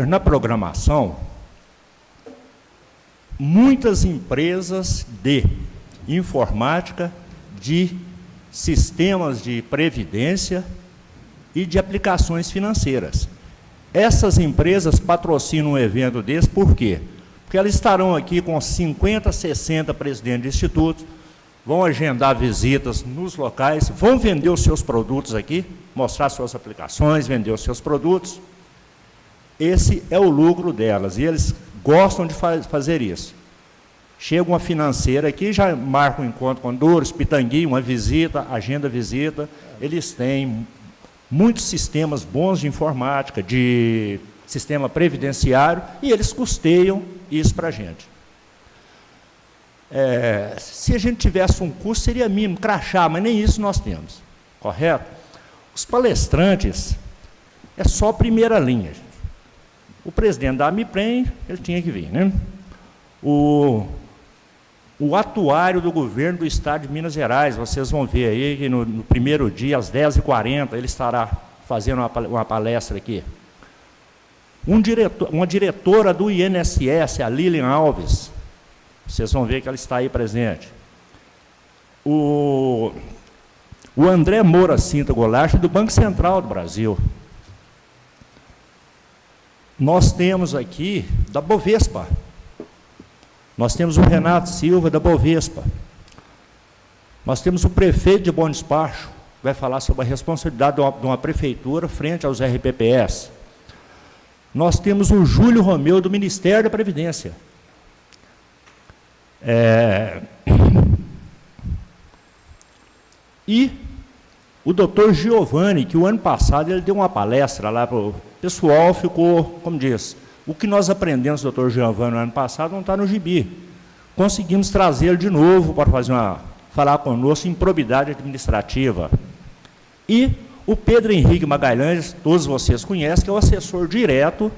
na programação muitas empresas de informática, de sistemas de previdência e de aplicações financeiras. Essas empresas patrocinam um evento desse, por quê? Porque elas estarão aqui com 50, 60 presidentes de institutos, vão agendar visitas nos locais, vão vender os seus produtos aqui, mostrar suas aplicações, vender os seus produtos. Esse é o lucro delas, e eles gostam de fazer isso. Chega uma financeira aqui, já marca um encontro com Dores, Pitangui, uma visita, agenda visita, eles têm muitos sistemas bons de informática, de sistema previdenciário, e eles custeiam isso para a gente. Se a gente tivesse um custo, seria mínimo, crachá, mas nem isso nós temos, correto? Os palestrantes, é só primeira linha. Gente. O presidente da AMIPREM, ele tinha que vir, né? O atuário do governo do Estado de Minas Gerais, vocês vão ver aí que no primeiro dia, às 10h40, ele estará fazendo uma palestra aqui. Uma diretora do INSS, a Lilian Alves, vocês vão ver que ela está aí presente. O André Moura Cinta Goulart, do Banco Central do Brasil. Nós temos aqui, da Bovespa, nós temos o Renato Silva, da Bovespa. Nós temos o prefeito de Bom Despacho, que vai falar sobre a responsabilidade de uma prefeitura frente aos RPPS. Nós temos o Júlio Romeu, do Ministério da Previdência. E o doutor Giovanni, que o ano passado ele deu uma palestra lá para o pessoal, ficou, como diz, o que nós aprendemos, doutor Giovanni, no ano passado, não está no gibi. Conseguimos trazê-lo de novo para falar conosco em probidade administrativa. E o Pedro Henrique Magalhães, todos vocês conhecem, que é o assessor direto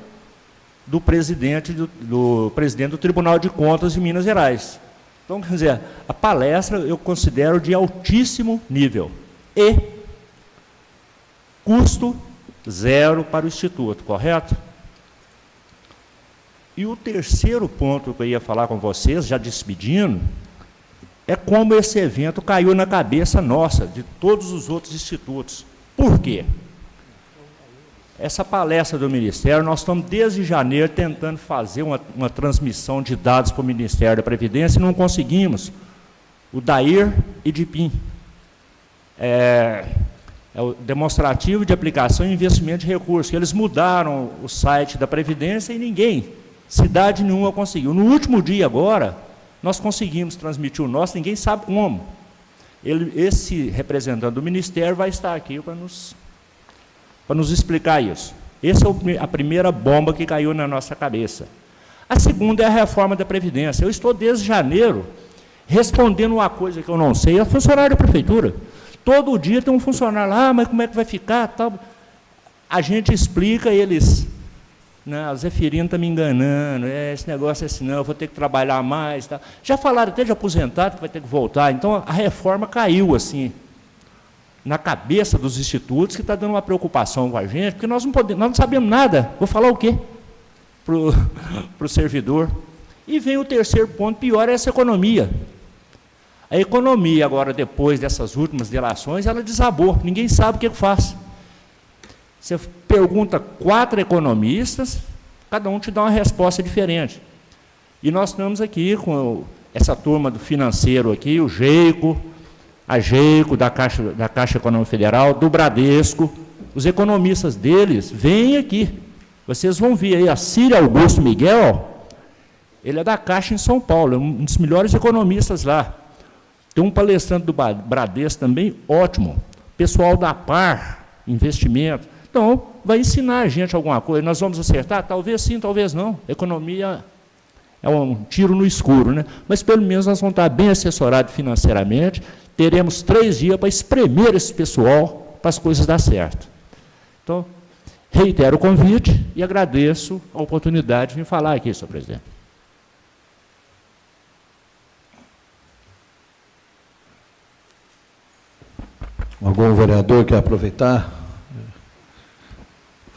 do presidente do Tribunal de Contas de Minas Gerais. Então, quer dizer, a palestra eu considero de altíssimo nível. E custo zero para o Instituto, correto? E o terceiro ponto que eu ia falar com vocês, já despedindo, é como esse evento caiu na cabeça nossa, de todos os outros institutos. Por quê? Essa palestra do Ministério, nós estamos desde janeiro tentando fazer uma transmissão de dados para o Ministério da Previdência e não conseguimos. O DAIR e DIPIM. É o demonstrativo de aplicação e investimento de recursos. Eles mudaram o site da Previdência e ninguém, cidade nenhuma conseguiu. No último dia agora, nós conseguimos transmitir o nosso, ninguém sabe como. Esse representante do Ministério vai estar aqui para nos explicar isso. Essa é a primeira bomba que caiu na nossa cabeça. A segunda é a reforma da Previdência. Eu estou desde janeiro respondendo uma coisa que eu não sei, é funcionário da Prefeitura. Todo dia tem um funcionário lá, mas como é que vai ficar? Tal. A gente explica, eles... Não, o Zeferino está me enganando, esse negócio é assim, não, eu vou ter que trabalhar mais. Tá. Já falaram até de aposentado, que vai ter que voltar. Então, a reforma caiu, assim, na cabeça dos institutos, que está dando uma preocupação com a gente, porque nós não sabemos nada. Vou falar o quê para o servidor? E vem o terceiro ponto, pior, é essa economia. A economia, agora, depois dessas últimas delações, ela desabou, ninguém sabe o que faz. Você pergunta 4 economistas, cada um te dá uma resposta diferente. E nós estamos aqui com essa turma do financeiro aqui, o GEICO, a GEICO, da Caixa Econômica Federal, do Bradesco, os economistas deles vêm aqui. Vocês vão ver aí, a Círia Augusto Miguel, ele é da Caixa em São Paulo, é um dos melhores economistas lá. Tem um palestrante do Bradesco também, ótimo. Pessoal da PAR, investimento. Então, vai ensinar a gente alguma coisa. Nós vamos acertar? Talvez sim, talvez não. Economia é um tiro no escuro, né? Mas, pelo menos, nós vamos estar bem assessorados financeiramente. Teremos 3 dias para espremer esse pessoal para as coisas dar certo. Então, reitero o convite e agradeço a oportunidade de vir falar aqui, senhor presidente. Algum vereador quer aproveitar?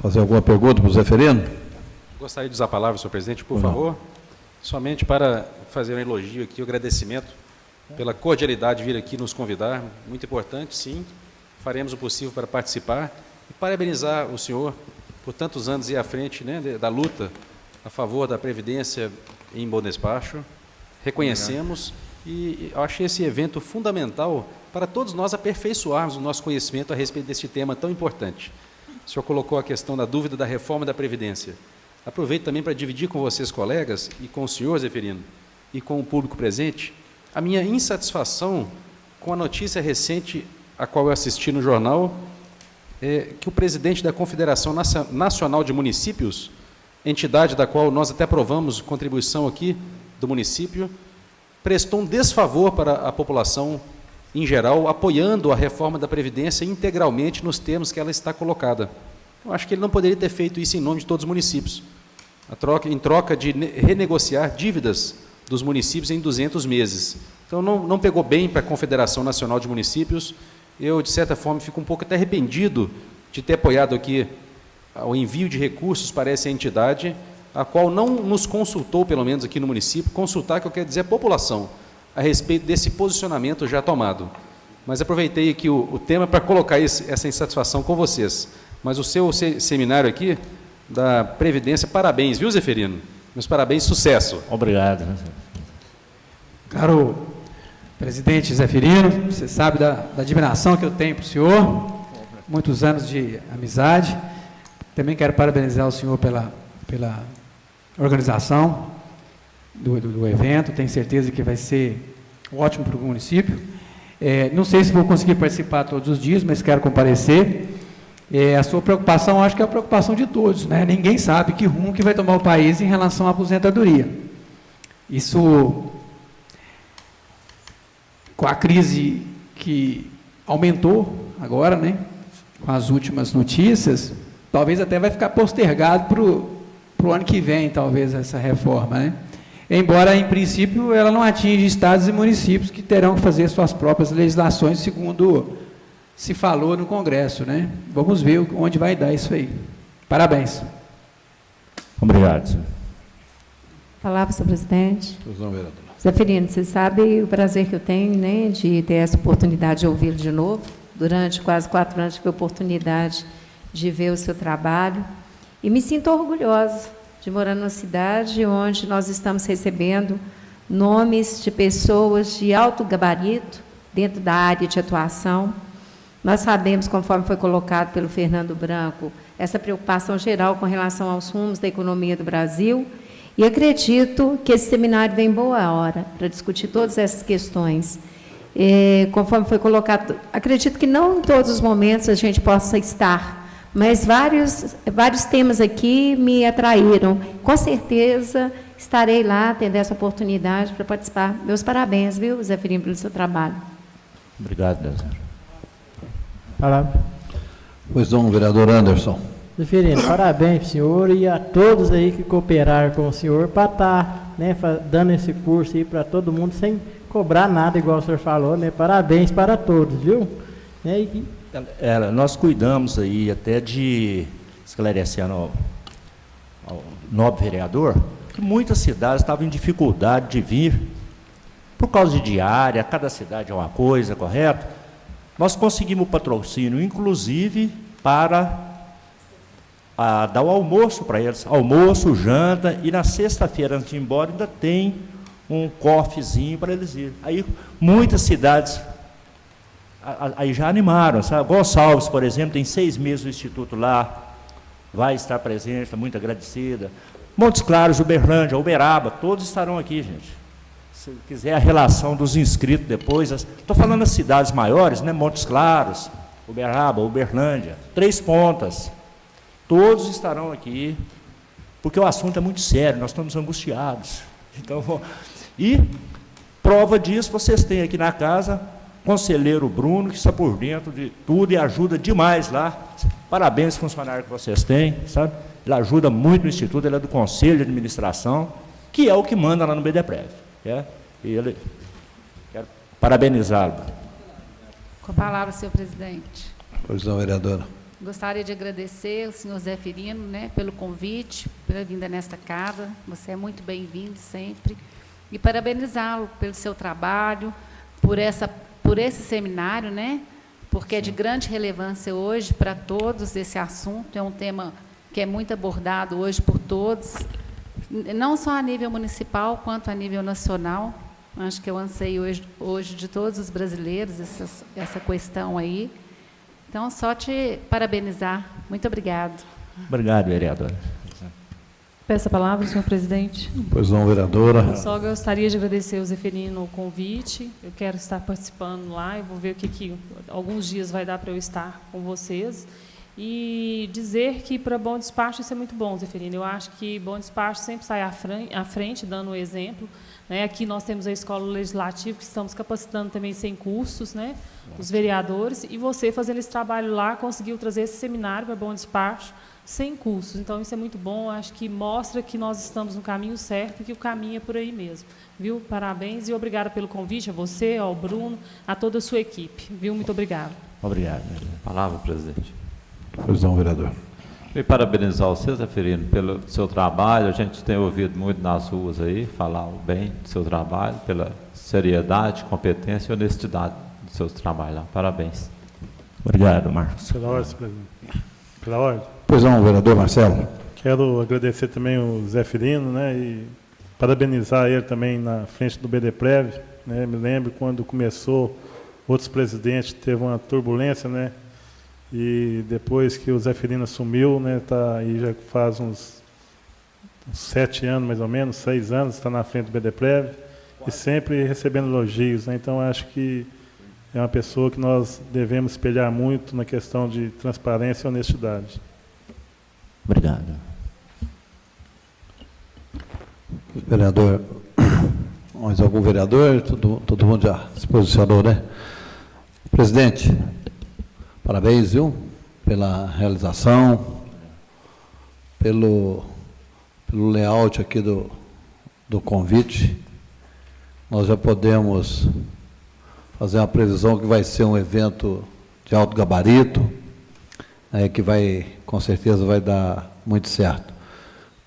Fazer alguma pergunta para o Zeferino? Gostaria de usar a palavra, senhor presidente, por favor. Somente para fazer um elogio aqui, um agradecimento pela cordialidade de vir aqui nos convidar. Muito importante, sim. Faremos o possível para participar. E parabenizar o senhor por tantos anos ir à frente, né, da luta a favor da Previdência em bom despacho. Reconhecemos e eu achei esse evento fundamental para todos nós aperfeiçoarmos o nosso conhecimento a respeito deste tema tão importante. O senhor colocou a questão da dúvida da reforma da Previdência. Aproveito também para dividir com vocês, colegas, e com o senhor, Zeferino, e com o público presente, a minha insatisfação com a notícia recente, a qual eu assisti no jornal, que o presidente da Confederação Nacional de Municípios, entidade da qual nós até aprovamos contribuição aqui do município, prestou um desfavor para a população em geral, apoiando a reforma da Previdência integralmente nos termos que ela está colocada. Eu acho que ele não poderia ter feito isso em nome de todos os municípios, em troca de renegociar dívidas dos municípios em 200 meses. Então, não pegou bem para a Confederação Nacional de Municípios. Eu, de certa forma, fico um pouco até arrependido de ter apoiado aqui o envio de recursos para essa entidade, a qual não nos consultou, pelo menos aqui no município, consultar, que eu quero dizer, a população, a respeito desse posicionamento já tomado. Mas aproveitei aqui o tema para colocar essa insatisfação com vocês. Mas o seu seminário aqui, da Previdência, parabéns, viu, Zeferino? Meus parabéns, sucesso. Obrigado. Caro presidente Zeferino, você sabe da admiração que eu tenho para o senhor, muitos anos de amizade. Também quero parabenizar o senhor pela organização do evento, tenho certeza que vai ser ótimo para o município. Não sei se vou conseguir participar todos os dias, mas quero comparecer. A sua preocupação, acho que é a preocupação de todos, né? Ninguém sabe que rumo que vai tomar o país em relação à aposentadoria. Isso, com a crise que aumentou agora, né? Com as últimas notícias, talvez até vai ficar postergado para o ano que vem, talvez, essa reforma, né? Embora, em princípio, ela não atinja estados e municípios que terão que fazer suas próprias legislações, segundo se falou no Congresso, né? Vamos ver onde vai dar isso aí. Parabéns. Obrigado. Palavra, senhor presidente. Zeferino, você sabe o prazer que eu tenho, né, de ter essa oportunidade de ouvi-lo de novo. Durante quase 4 anos tive a oportunidade de ver o seu trabalho e me sinto orgulhosa de morar numa cidade onde nós estamos recebendo nomes de pessoas de alto gabarito dentro da área de atuação. Nós sabemos, conforme foi colocado pelo Fernando Branco, essa preocupação geral com relação aos rumos da economia do Brasil, e acredito que esse seminário vem em boa hora para discutir todas essas questões. Conforme foi colocado, acredito que não em todos os momentos a gente possa estar, mas vários temas aqui me atraíram. Com certeza estarei lá, tendo essa oportunidade para participar. Meus parabéns, viu, Zeferino, pelo seu trabalho. Obrigado, Deus. Palavra. Pois não, vereador Anderson. Zeferino, parabéns para o senhor e a todos aí que cooperaram com o senhor para estar, né, dando esse curso aí para todo mundo sem cobrar nada, igual o senhor falou, né? Parabéns para todos, viu? Nós cuidamos aí até de esclarecer ao nobre vereador que muitas cidades estavam em dificuldade de vir por causa de diária, cada cidade é uma coisa, correto? Nós conseguimos patrocínio, inclusive, para dar o almoço para eles, almoço, janta, e na sexta-feira, antes de ir embora, ainda tem um cofezinho para eles irem. Aí, muitas cidades aí já animaram, sabe? Gonçalves, por exemplo, tem 6 meses o Instituto lá, vai estar presente, está muito agradecida. Montes Claros, Uberlândia, Uberaba, todos estarão aqui, gente. Se quiser a relação dos inscritos depois, estou falando das cidades maiores, né? Montes Claros, Uberaba, Uberlândia, 3 Pontas, todos estarão aqui, porque o assunto é muito sério, nós estamos angustiados. Então, e prova disso, vocês têm aqui na casa conselheiro Bruno, que está por dentro de tudo e ajuda demais lá. Parabéns, funcionário que vocês têm, sabe? Ele ajuda muito no Instituto, ele é do Conselho de Administração, que é o que manda lá no BDPrev. E quero parabenizá-lo. Com a palavra, senhor presidente. Pois não, vereadora. Gostaria de agradecer ao senhor Zeferino, né, pelo convite, pela vinda nesta casa. Você é muito bem-vindo sempre. E parabenizá-lo pelo seu trabalho, por esse seminário, né, porque é de grande relevância hoje para todos esse assunto. É um tema que é muito abordado hoje por todos, não só a nível municipal, quanto a nível nacional. Acho que é o anseio hoje de todos os brasileiros, essa questão aí. Então, só te parabenizar. Muito obrigado. Obrigado, vereadora. Peço a palavra, senhor presidente. Pois não, vereadora. Só gostaria de agradecer ao Zeferino o convite. Eu quero estar participando lá, eu vou ver o que alguns dias vai dar para eu estar com vocês. E dizer que para Bom Despacho isso é muito bom, Zeferino. Eu acho que Bom Despacho sempre sai à frente, dando o exemplo. Né? Aqui nós temos a Escola Legislativa, que estamos capacitando também sem cursos, né? Os vereadores, e você, fazendo esse trabalho lá, conseguiu trazer esse seminário para Bom Despacho sem cursos. Então, isso é muito bom, acho que mostra que nós estamos no caminho certo e que o caminho é por aí mesmo. Viu? Parabéns e obrigada pelo convite, a você, ao Bruno, a toda a sua equipe. Viu? Muito obrigado. Obrigado. Palavra, presidente. Pois não, vereador. E parabenizar você, Zeferino, pelo seu trabalho. A gente tem ouvido muito nas ruas aí, falar bem do seu trabalho, pela seriedade, competência e honestidade dos seus trabalhos lá. Parabéns. Obrigado, Marcos. Pela ordem, presidente. Pela ordem. Pois não, vereador Marcelo. Quero agradecer também o Zeferino, né, e parabenizar ele também na frente do BDPrev. Né, me lembro quando começou, outros presidentes teve uma turbulência, né, e depois que o Zeferino assumiu, né, tá aí já faz uns 7 anos, mais ou menos, 6 anos, está na frente do BDPrev, e sempre recebendo elogios. Né, então, acho que é uma pessoa que nós devemos espelhar muito na questão de transparência e honestidade. Obrigado. Vereador, mais algum vereador? Todo mundo já se posicionou, né? Presidente, parabéns, viu? Pela realização, pelo layout aqui do convite. Nós já podemos fazer uma previsão que vai ser um evento de alto gabarito, que com certeza vai dar muito certo.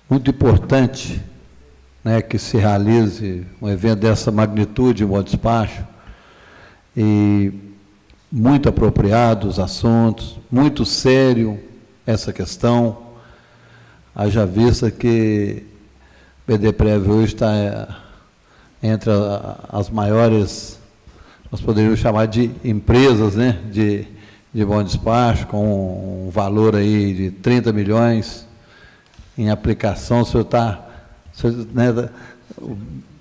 Muito importante né, que se realize um evento dessa magnitude em Bom Despacho, e muito apropriado os assuntos, muito sério essa questão, haja vista que o BDPrev hoje está entre as maiores, nós poderíamos chamar de empresas, né, de Bom Despacho, com um valor aí de 30 milhões em aplicação. O senhor está, né,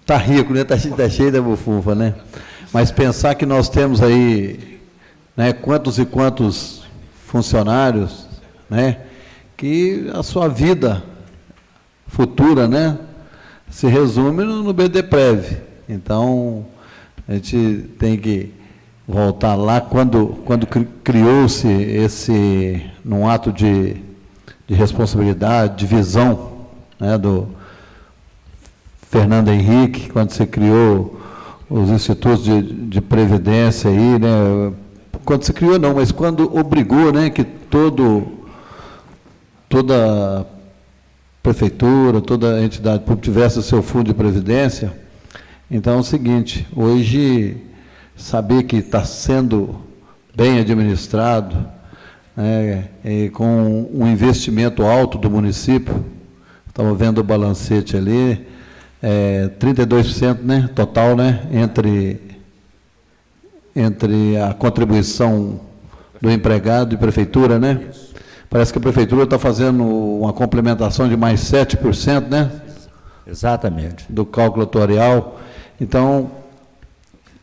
tá rico, né, está cheio da bufunfa, né? Mas pensar que nós temos aí, né, quantos e quantos funcionários, né, que a sua vida futura, né, se resume no BDPrev. Então, a gente tem que voltar lá, quando criou-se esse, num ato de responsabilidade, de visão, né, do Fernando Henrique, quando se criou os institutos de previdência aí, né, quando se criou não, mas quando obrigou, né, que toda prefeitura, toda entidade pública tivesse o seu fundo de previdência. Então é o seguinte, hoje, saber que está sendo bem administrado, né, e com um investimento alto do município, estamos vendo o balancete ali, 32%, né, total, né, entre a contribuição do empregado e prefeitura, né? Parece que a prefeitura está fazendo uma complementação de mais 7%, né? Exatamente. Do cálculo atuarial. Então,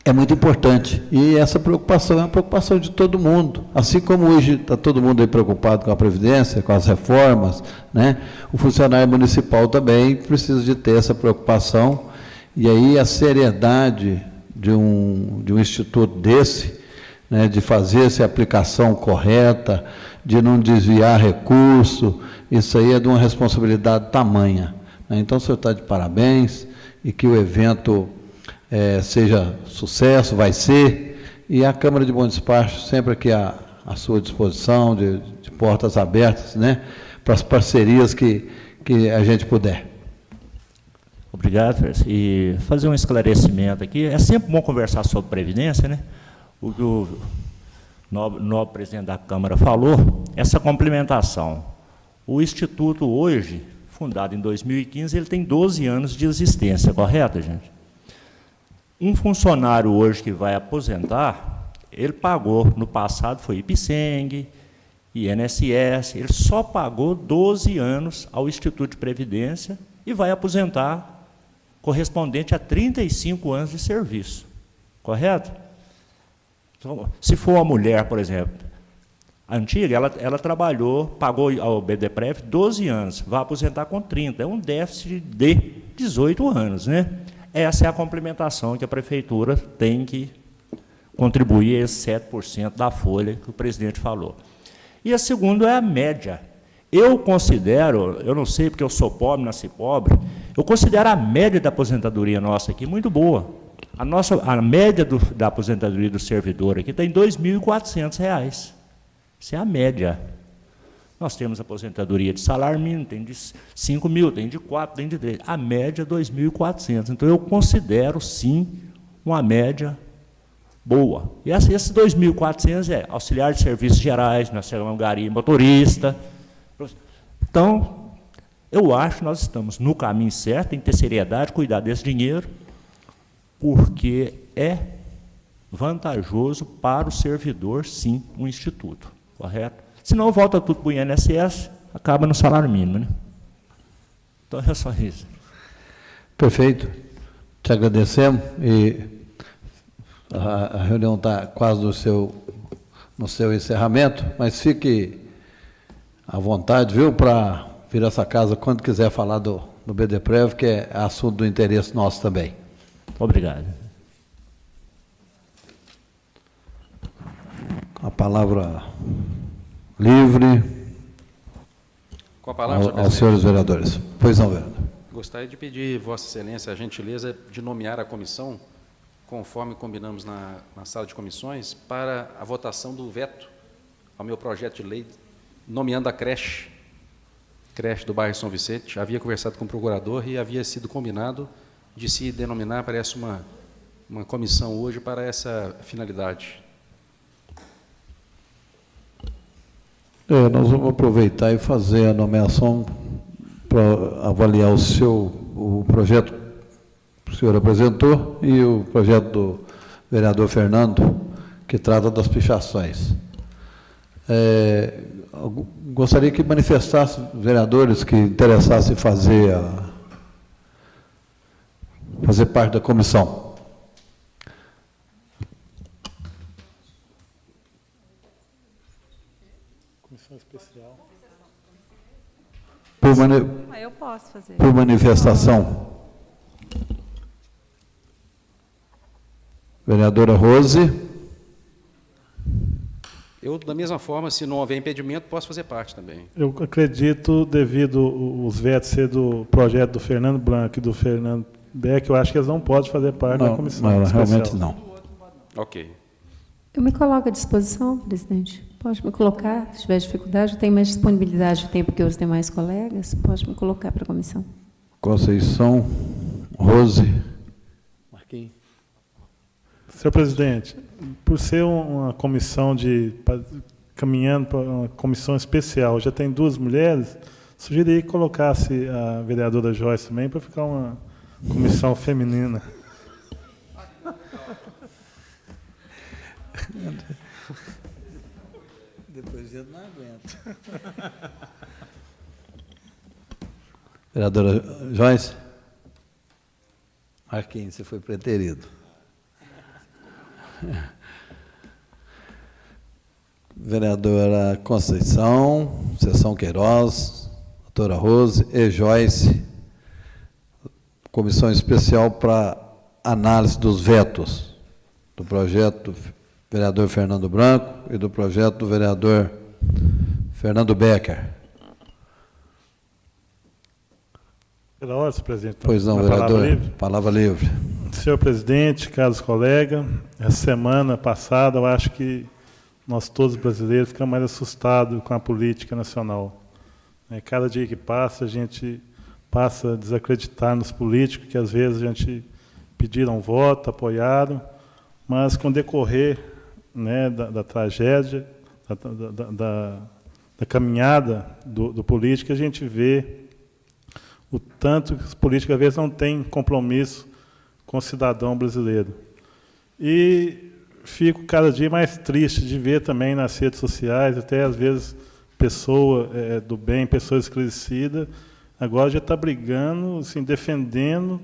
é muito importante. E essa preocupação é uma preocupação de todo mundo. Assim como hoje está todo mundo aí preocupado com a Previdência, com as reformas, né? O funcionário municipal também precisa de ter essa preocupação. E aí a seriedade de um instituto desse, né, de fazer essa aplicação correta, de não desviar recurso, isso aí é de uma responsabilidade tamanha, né? Então, o senhor está de parabéns, e que o evento seja sucesso, vai ser, e a Câmara de Bom Despacho sempre aqui à sua disposição, de portas abertas, né, para as parcerias que a gente puder. Obrigado, Fernando. E fazer um esclarecimento aqui, é sempre bom conversar sobre Previdência, né? O que o nobre presidente da Câmara falou, essa complementação. O Instituto hoje, fundado em 2015, ele tem 12 anos de existência, correto, gente? Um funcionário hoje que vai aposentar, ele pagou, no passado foi IPSENG, INSS, ele só pagou 12 anos ao Instituto de Previdência e vai aposentar correspondente a 35 anos de serviço, correto? Então, se for uma mulher, por exemplo, antiga, ela trabalhou, pagou ao BDPrev 12 anos, vai aposentar com 30, é um déficit de 18 anos, né? Essa é a complementação que a prefeitura tem que contribuir a esse 7% da folha que o presidente falou. E a segunda é a média. Eu considero, eu não sei porque eu sou pobre, nasci pobre, eu considero a média da aposentadoria nossa aqui muito boa. A média da aposentadoria do servidor aqui está em R$ 2.400. Isso é a média. Nós temos aposentadoria de salário mínimo, tem de 5 mil, tem de 4, tem de 3. A média é 2.400. Então, eu considero, sim, uma média boa. E esse 2.400 é auxiliar de serviços gerais, nós chamamos gari, motorista. Então, eu acho que nós estamos no caminho certo, tem que ter seriedade, cuidar desse dinheiro, porque é vantajoso para o servidor, sim, um instituto, correto? Senão volta tudo para o INSS, acaba no salário mínimo, né? Então é só isso. Perfeito. Te agradecemos, e a reunião está quase no seu encerramento, mas fique à vontade, viu, para vir a essa casa quando quiser falar do BDPrev, que é assunto do interesse nosso também. Obrigado. A palavra livre Com a palavra, senhor aos senhores vereadores. Pois não, vereador. Gostaria de pedir, Vossa Excelência, a gentileza de nomear a comissão, conforme combinamos na sala de comissões, para a votação do veto ao meu projeto de lei, nomeando a creche. creche do bairro São Vicente. Havia conversado com o procurador e havia sido combinado de se denominar, parece, uma comissão hoje para essa finalidade. Nós vamos aproveitar e fazer a nomeação para avaliar o projeto que o senhor apresentou e o projeto do vereador Fernando, que trata das pichações. Gostaria que manifestasse vereadores que interessassem em fazer parte da comissão. Comissão especial. Eu posso fazer. Por manifestação. Vereadora Rose. Eu, da mesma forma, se não houver impedimento, posso fazer parte também. Eu acredito, devido os vetos ser do projeto do Fernando Branco e do Fernando Beck, eu acho que eles não podem fazer parte da comissão especial. Realmente não. Ok. Eu me coloco à disposição, presidente. Pode me colocar, se tiver dificuldade, eu tenho mais disponibilidade de tempo que os demais colegas, pode me colocar para a comissão. Conceição, Rose. Marquinhos. Senhor presidente, por ser uma comissão caminhando para uma comissão especial, já tem 2 mulheres, sugeriria que colocasse a vereadora Joyce também para ficar uma comissão feminina. Depois eu não aguento. Vereadora Joyce? Marquinhos, você foi preterido. Vereadora Conceição, Sessão Queiroz, doutora Rose e Joyce, comissão especial para análise dos vetos do projeto do vereador Fernando Branco e do projeto do vereador Fernando Becker. Pela ordem, senhor presidente. Pois não, vereador. Palavra livre. Senhor presidente, caros colegas, essa semana passada, eu acho que nós todos brasileiros ficamos mais assustados com a política nacional. Cada dia que passa, a gente passa a desacreditar nos políticos, que às vezes a gente pediram voto, apoiaram, mas com o decorrer, né, da tragédia, da caminhada do político, a gente vê o tanto que os políticos, às vezes, não têm compromisso com o cidadão brasileiro. E fico cada dia mais triste de ver também nas redes sociais, até às vezes pessoa do bem, pessoa esclarecida, agora já está brigando, assim, defendendo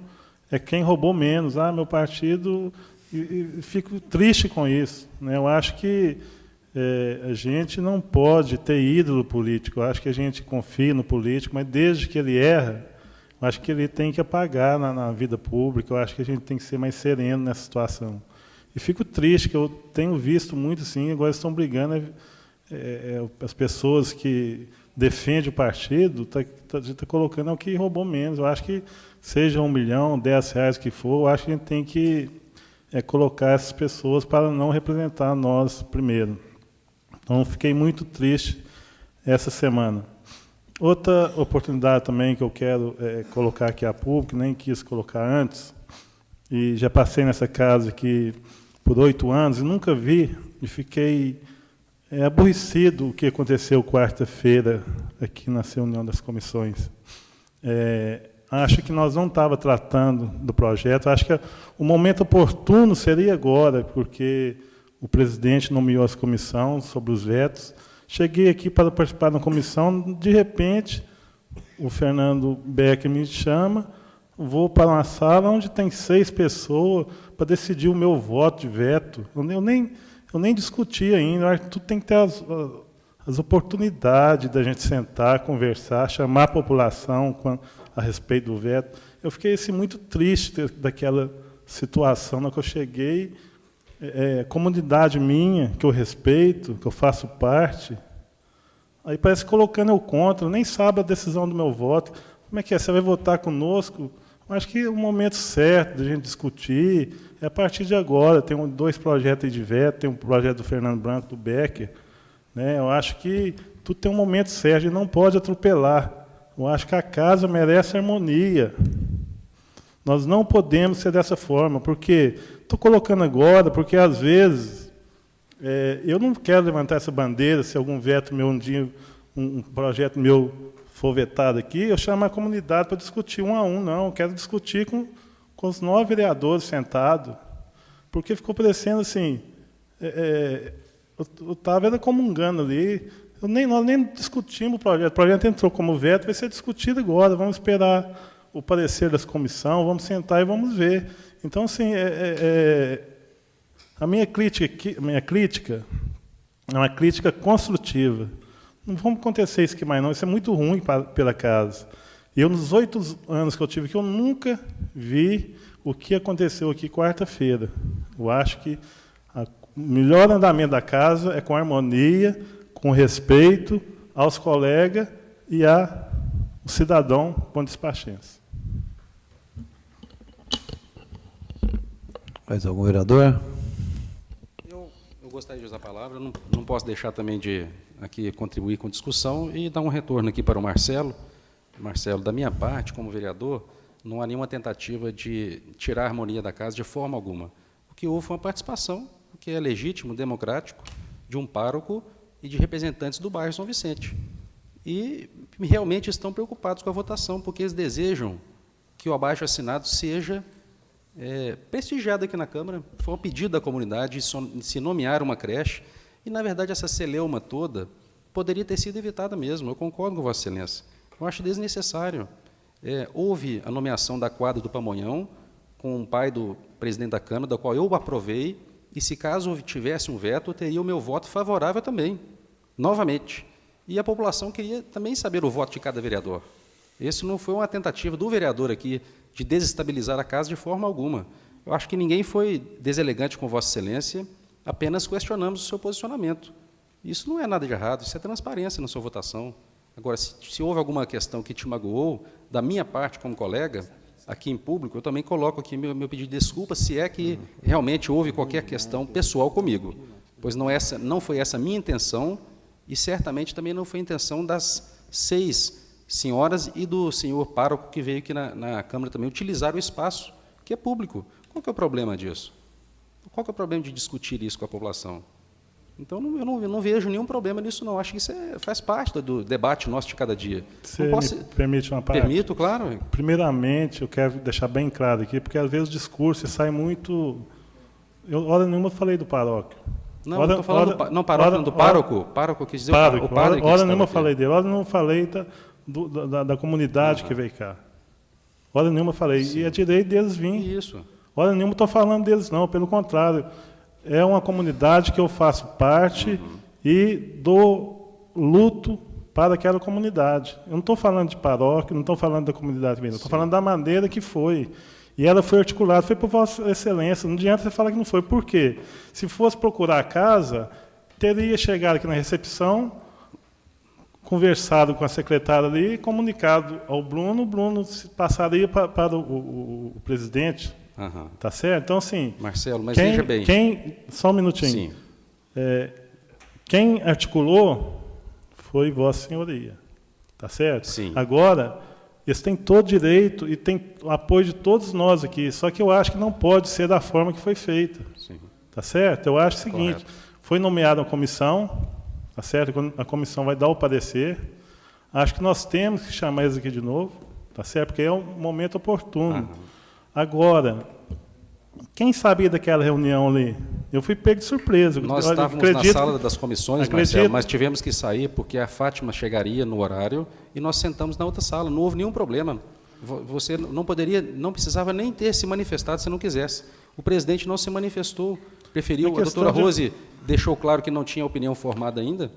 quem roubou menos. Meu partido... E fico triste com isso, né? Eu acho que a gente não pode ter ídolo político. Eu acho que a gente confia no político, mas desde que ele erra, eu acho que ele tem que apagar na vida pública. Eu acho que a gente tem que ser mais sereno nessa situação. E fico triste, que eu tenho visto muito, sim, agora estão brigando, as pessoas que defendem o partido, tá colocando o que roubou menos. Eu acho que seja 1 milhão, R$10 que for, eu acho que a gente tem que colocar essas pessoas para não representar nós primeiro. Então, fiquei muito triste essa semana. Outra oportunidade também que eu quero colocar aqui a público, nem quis colocar antes, e já passei nessa casa aqui por 8 anos e nunca vi, e fiquei aborrecido o que aconteceu quarta-feira aqui na reunião das comissões. Acho que nós não estávamos tratando do projeto. Acho que o momento oportuno seria agora, porque o presidente nomeou essa comissão sobre os vetos. Cheguei aqui para participar da comissão, de repente, o Fernando Becker me chama, vou para uma sala onde tem 6 pessoas para decidir o meu voto de veto. Eu nem discuti ainda. Acho que tudo tem que ter as oportunidades da gente sentar, conversar, chamar a população a respeito do veto. Eu fiquei assim, muito triste daquela situação na que eu cheguei. Comunidade minha, que eu respeito, que eu faço parte, aí parece colocando eu contra, nem sabe a decisão do meu voto. Como é que é? Você vai votar conosco? Eu acho que é o momento certo de a gente discutir é a partir de agora. Tem 2 projetos aí de veto, tem um projeto do Fernando Branco, do Becker. Né? Eu acho que tudo tem um momento certo, e não pode atropelar. Eu acho que a casa merece harmonia. Nós não podemos ser dessa forma, porque estou colocando agora, porque às vezes eu não quero levantar essa bandeira, se algum veto meu um dia, um projeto meu for vetado aqui, eu chamo a comunidade para discutir um a um, não. Eu quero discutir com os 9 vereadores sentados, porque ficou parecendo assim, eu estava comungando ali, nós nem discutimos o projeto entrou como veto, vai ser discutido agora, vamos esperar o parecer das comissões, vamos sentar e vamos ver. Então, assim, a minha crítica é uma crítica construtiva. Não vamos acontecer isso aqui mais não, isso é muito ruim pela casa. Eu, nos 8 anos que eu tive aqui, eu nunca vi o que aconteceu aqui quarta-feira. Eu acho que o melhor andamento da casa é com harmonia, com respeito aos colegas e ao cidadão bom despachense. Mais algum vereador? Eu gostaria de usar a palavra, não posso deixar também de aqui contribuir com a discussão e dar um retorno aqui para o Marcelo. Marcelo, da minha parte, como vereador, não há nenhuma tentativa de tirar a harmonia da casa de forma alguma. O que houve foi uma participação, o que é legítimo, democrático, de um pároco e de representantes do bairro São Vicente. E realmente estão preocupados com a votação, porque eles desejam que o abaixo-assinado seja prestigiado aqui na Câmara. Foi um pedido da comunidade de se nomear uma creche, e, na verdade, essa celeuma toda poderia ter sido evitada mesmo. Eu concordo com Vossa Excelência. Eu acho desnecessário. Houve a nomeação da quadra do Pamonhão, com o pai do presidente da Câmara, da qual eu aprovei, e, se caso tivesse um veto, eu teria o meu voto favorável também, novamente. E a população queria também saber o voto de cada vereador. Esse não foi uma tentativa do vereador aqui de desestabilizar a casa de forma alguma. Eu acho que ninguém foi deselegante com Vossa Excelência, apenas questionamos o seu posicionamento. Isso não é nada de errado, isso é transparência na sua votação. Agora, se houve alguma questão que te magoou, da minha parte como colega, aqui em público, eu também coloco aqui meu pedido de desculpa, se é que realmente houve qualquer questão pessoal comigo, pois não foi essa a minha intenção, e certamente também não foi a intenção das 6 senhoras e do senhor pároco que veio aqui na Câmara também utilizar o espaço, que é público. Qual que é o problema disso? Qual que é o problema de discutir isso com a população? Então, eu não vejo nenhum problema nisso, não. Acho que isso faz parte do debate nosso de cada dia. Você me permite uma parte? Permito, claro. Primeiramente, eu quero deixar bem claro aqui, porque às vezes o discurso sai muito... hora nenhuma falei do paróquio. Não, eu estou falando do paróquio, do pároco. Pároco quis dizer pároco, o padre que hora nenhuma aqui. falei dele. Hora nenhuma falei da comunidade que veio cá. Hora nenhuma falei. Sim. E é direito deles vir. Isso. Hora nenhuma estou falando deles, não. Pelo contrário. É uma comunidade que eu faço parte e dou luto para aquela comunidade. Eu não estou falando de paróquia, não estou falando da comunidade, estou falando da maneira que foi. E ela foi articulada, foi por Vossa Excelência. Não adianta você falar que não foi. Por quê? Se fosse procurar a casa, teria chegado aqui na recepção, conversado com a secretária ali, comunicado ao Bruno, o Bruno passaria para o presidente. Uhum. Tá certo? Então, assim... Marcelo, mas veja bem... Só um minutinho. Sim. Quem articulou foi Vossa Senhoria. Tá certo? Sim. Agora, eles têm todo direito e tem o apoio de todos nós aqui, só que eu acho que não pode ser da forma que foi feita. Sim. Tá certo? Eu acho o seguinte, correto. Foi nomeada uma comissão, tá certo? A comissão vai dar o parecer. Acho que nós temos que chamar eles aqui de novo, tá certo? Porque é um momento oportuno. Uhum. Agora, quem sabia daquela reunião ali? Eu fui pego de surpresa. Nós estávamos na sala das comissões, Marcelo, mas tivemos que sair porque a Fátima chegaria no horário e nós sentamos na outra sala. Não houve nenhum problema. Você não precisava nem ter se manifestado se não quisesse. O presidente não se manifestou, preferiu. A doutora Rose deixou claro que não tinha opinião formada ainda.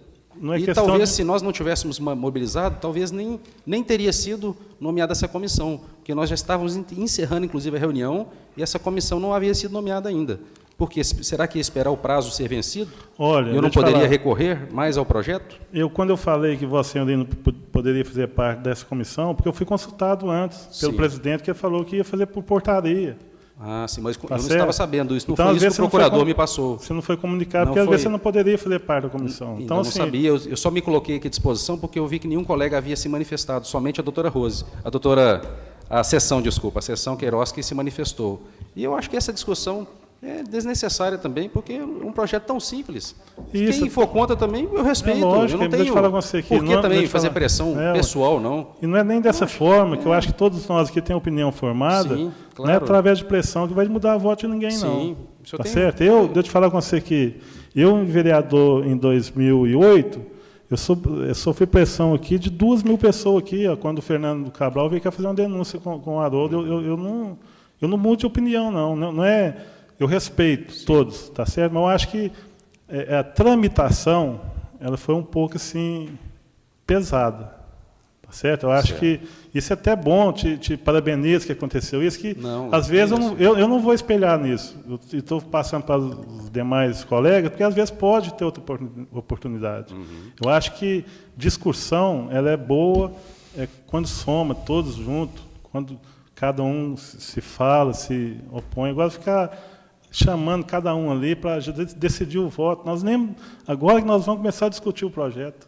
E talvez, se nós não tivéssemos mobilizado, talvez nem teria sido nomeada essa comissão, porque nós já estávamos encerrando, inclusive, a reunião, e essa comissão não havia sido nomeada ainda. Porque será que ia esperar o prazo ser vencido? Olha, eu não poderia recorrer mais ao projeto? Quando eu falei que Vossa Senhoria não poderia fazer parte dessa comissão, porque eu fui consultado antes pelo presidente, que falou que ia fazer por portaria. Ah, sim, mas eu Tá não certo? estava sabendo isso. Não Então, foi às isso vezes, que o você não foi procurador me passou. Você não foi comunicado, Não porque às vezes foi. você não poderia fazer parte da comissão. Então, Então, não assim, sabia, eu só me coloquei aqui à disposição porque eu vi que nenhum colega havia se manifestado, somente a doutora Rose, a sessão Queiroz que se manifestou. E eu acho que essa discussão é desnecessária também, porque é um projeto tão simples. Isso. Quem for contra também, eu respeito. lógico, eu não deixa tenho eu falar com você aqui, por que não- também deixa eu fazer falar. pressão É, pessoal, não. e não é nem dessa forma, que eu acho que todos nós aqui temos opinião formada, Sim, não é claro. através de pressão que vai mudar a voto de ninguém, Sim, não. o senhor Tá tem- certo? Deixa eu te falar com você que eu, vereador em 2008, eu sofri pressão aqui de 2.000 pessoas aqui, ó, quando o Fernando Cabral veio cá fazer uma denúncia com o Haroldo. Eu não mudo de opinião, não é... Eu respeito todos, tá certo? Mas eu acho que a tramitação ela foi um pouco assim pesada, tá certo? Eu acho que isso é até bom, te parabenizo que aconteceu isso, que Não, às vezes isso. eu não vou espelhar nisso. Eu estou passando para os demais colegas, porque às vezes pode ter outra oportunidade. Eu acho que discussão ela é boa quando soma todos juntos, quando cada um se fala, se opõe. Agora ficar chamando cada um ali para decidir o voto. Agora que nós vamos começar a discutir o projeto.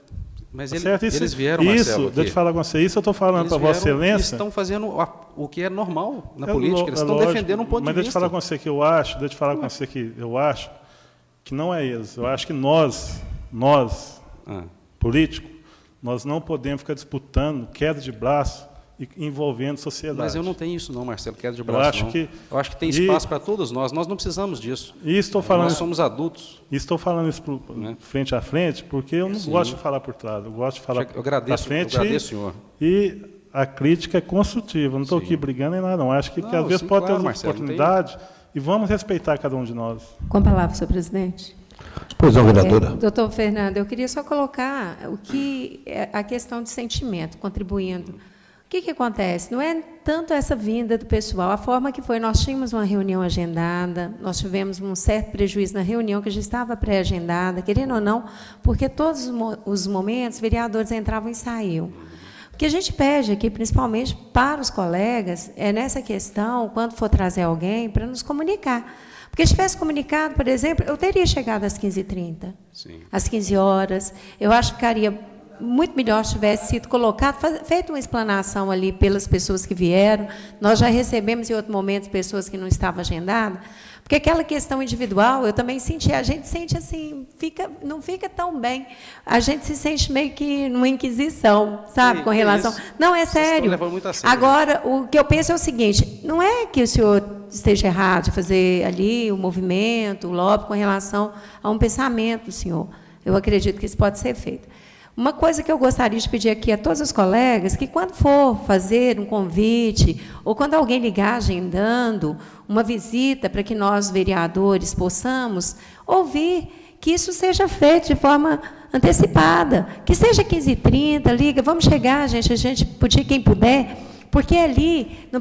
Mas Tá ele- certo? eles vieram, Isso, Marcelo, deixa eu aqui. te falar com você. Isso eu estou falando Eles para Vossa vieram e Excelência. estão fazendo o que é normal na É política. lo- Eles é estão lógico, defendendo um ponto mas de deixa eu vista. falar com você que eu acho, deixa eu falar com você que eu acho que não é eles. Eu acho que nós Ah, políticos, nós não podemos ficar disputando queda de braço e envolvendo sociedade. mas eu não tenho isso não, Marcelo, queda de Eu braço, acho não. que- Eu acho que tem e- espaço para todos nós. Nós não precisamos disso. E estou falando, Nós somos adultos. isso frente a frente, porque eu não Sim. gosto de falar por trás, eu gosto de falar Eu agradeço, para frente. eu agradeço, senhor. E a crítica é construtiva. Eu não estou Sim. aqui brigando nem nada, não. Acho que, Não, às vezes sim, pode claro, ter Marcelo, não tem- oportunidade e vamos respeitar cada um de nós. Com a palavra, senhor presidente. Pois não, vereadora. Doutor Fernando, eu queria só colocar a questão de sentimento, contribuindo. O que acontece? Não é tanto essa vinda do pessoal, a forma que foi, nós tínhamos uma reunião agendada, nós tivemos um certo prejuízo na reunião que já estava pré-agendada, querendo ou não, porque todos os momentos, vereadores entravam e saíam. O que a gente pede aqui, principalmente para os colegas, é nessa questão, quando for trazer alguém, para nos comunicar. Porque se tivesse comunicado, por exemplo, eu teria chegado às 15h30, Sim. às 15 horas. Eu acho que ficaria muito melhor se tivesse sido colocado, feito uma explanação ali pelas pessoas que vieram. Nós já recebemos, em outro momento, pessoas que não estavam agendadas. Porque aquela questão individual, eu também senti, a gente sente assim, não fica tão bem. A gente se sente meio que numa inquisição, sabe, Sim, com que relação... isso. Não, é Vocês estão sério. levando muito a sério. Agora, o que eu penso é o seguinte, não é que o senhor esteja errado de fazer ali o movimento, o lobby, com relação a um pensamento do senhor. Eu acredito que isso pode ser feito. Uma coisa que eu gostaria de pedir aqui a todos os colegas, que quando for fazer um convite, ou quando alguém ligar agendando uma visita para que nós, vereadores, possamos ouvir, que isso seja feito de forma antecipada, que seja 15h30, liga, vamos chegar, gente, a gente podia, quem puder, porque ali não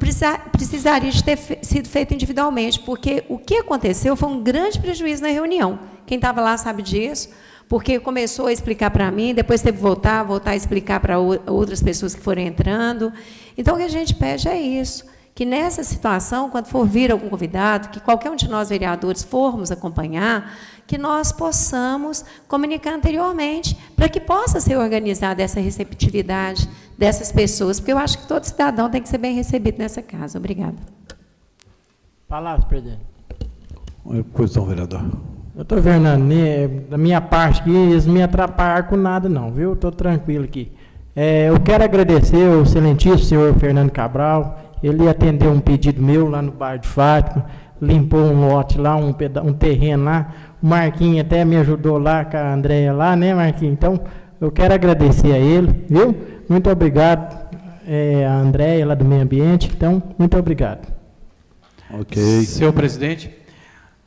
precisaria de ter sido feito individualmente, porque o que aconteceu foi um grande prejuízo na reunião. Quem estava lá sabe disso, porque começou a explicar para mim, depois teve que voltar a explicar para outras pessoas que foram entrando. Então, o que a gente pede é isso, que nessa situação, quando for vir algum convidado, que qualquer um de nós, vereadores, formos acompanhar, que nós possamos comunicar anteriormente, para que possa ser organizada essa receptividade dessas pessoas, porque eu acho que todo cidadão tem que ser bem recebido nessa casa. Obrigada. Palavra, presidente. Pois não, vereador. Doutor Fernando, da minha parte aqui, eles não me atrapalham com nada não, viu? Estou tranquilo aqui. Eu quero agradecer ao excelentíssimo senhor Fernando Cabral, ele atendeu um pedido meu lá no bairro de Fátima, limpou um lote lá, um terreno lá, o Marquinhos até me ajudou lá com a Andréia lá, né, Marquinhos? Então, eu quero agradecer a ele, viu? Muito obrigado, a Andréia lá do Meio Ambiente, então, muito obrigado. Ok. Senhor presidente,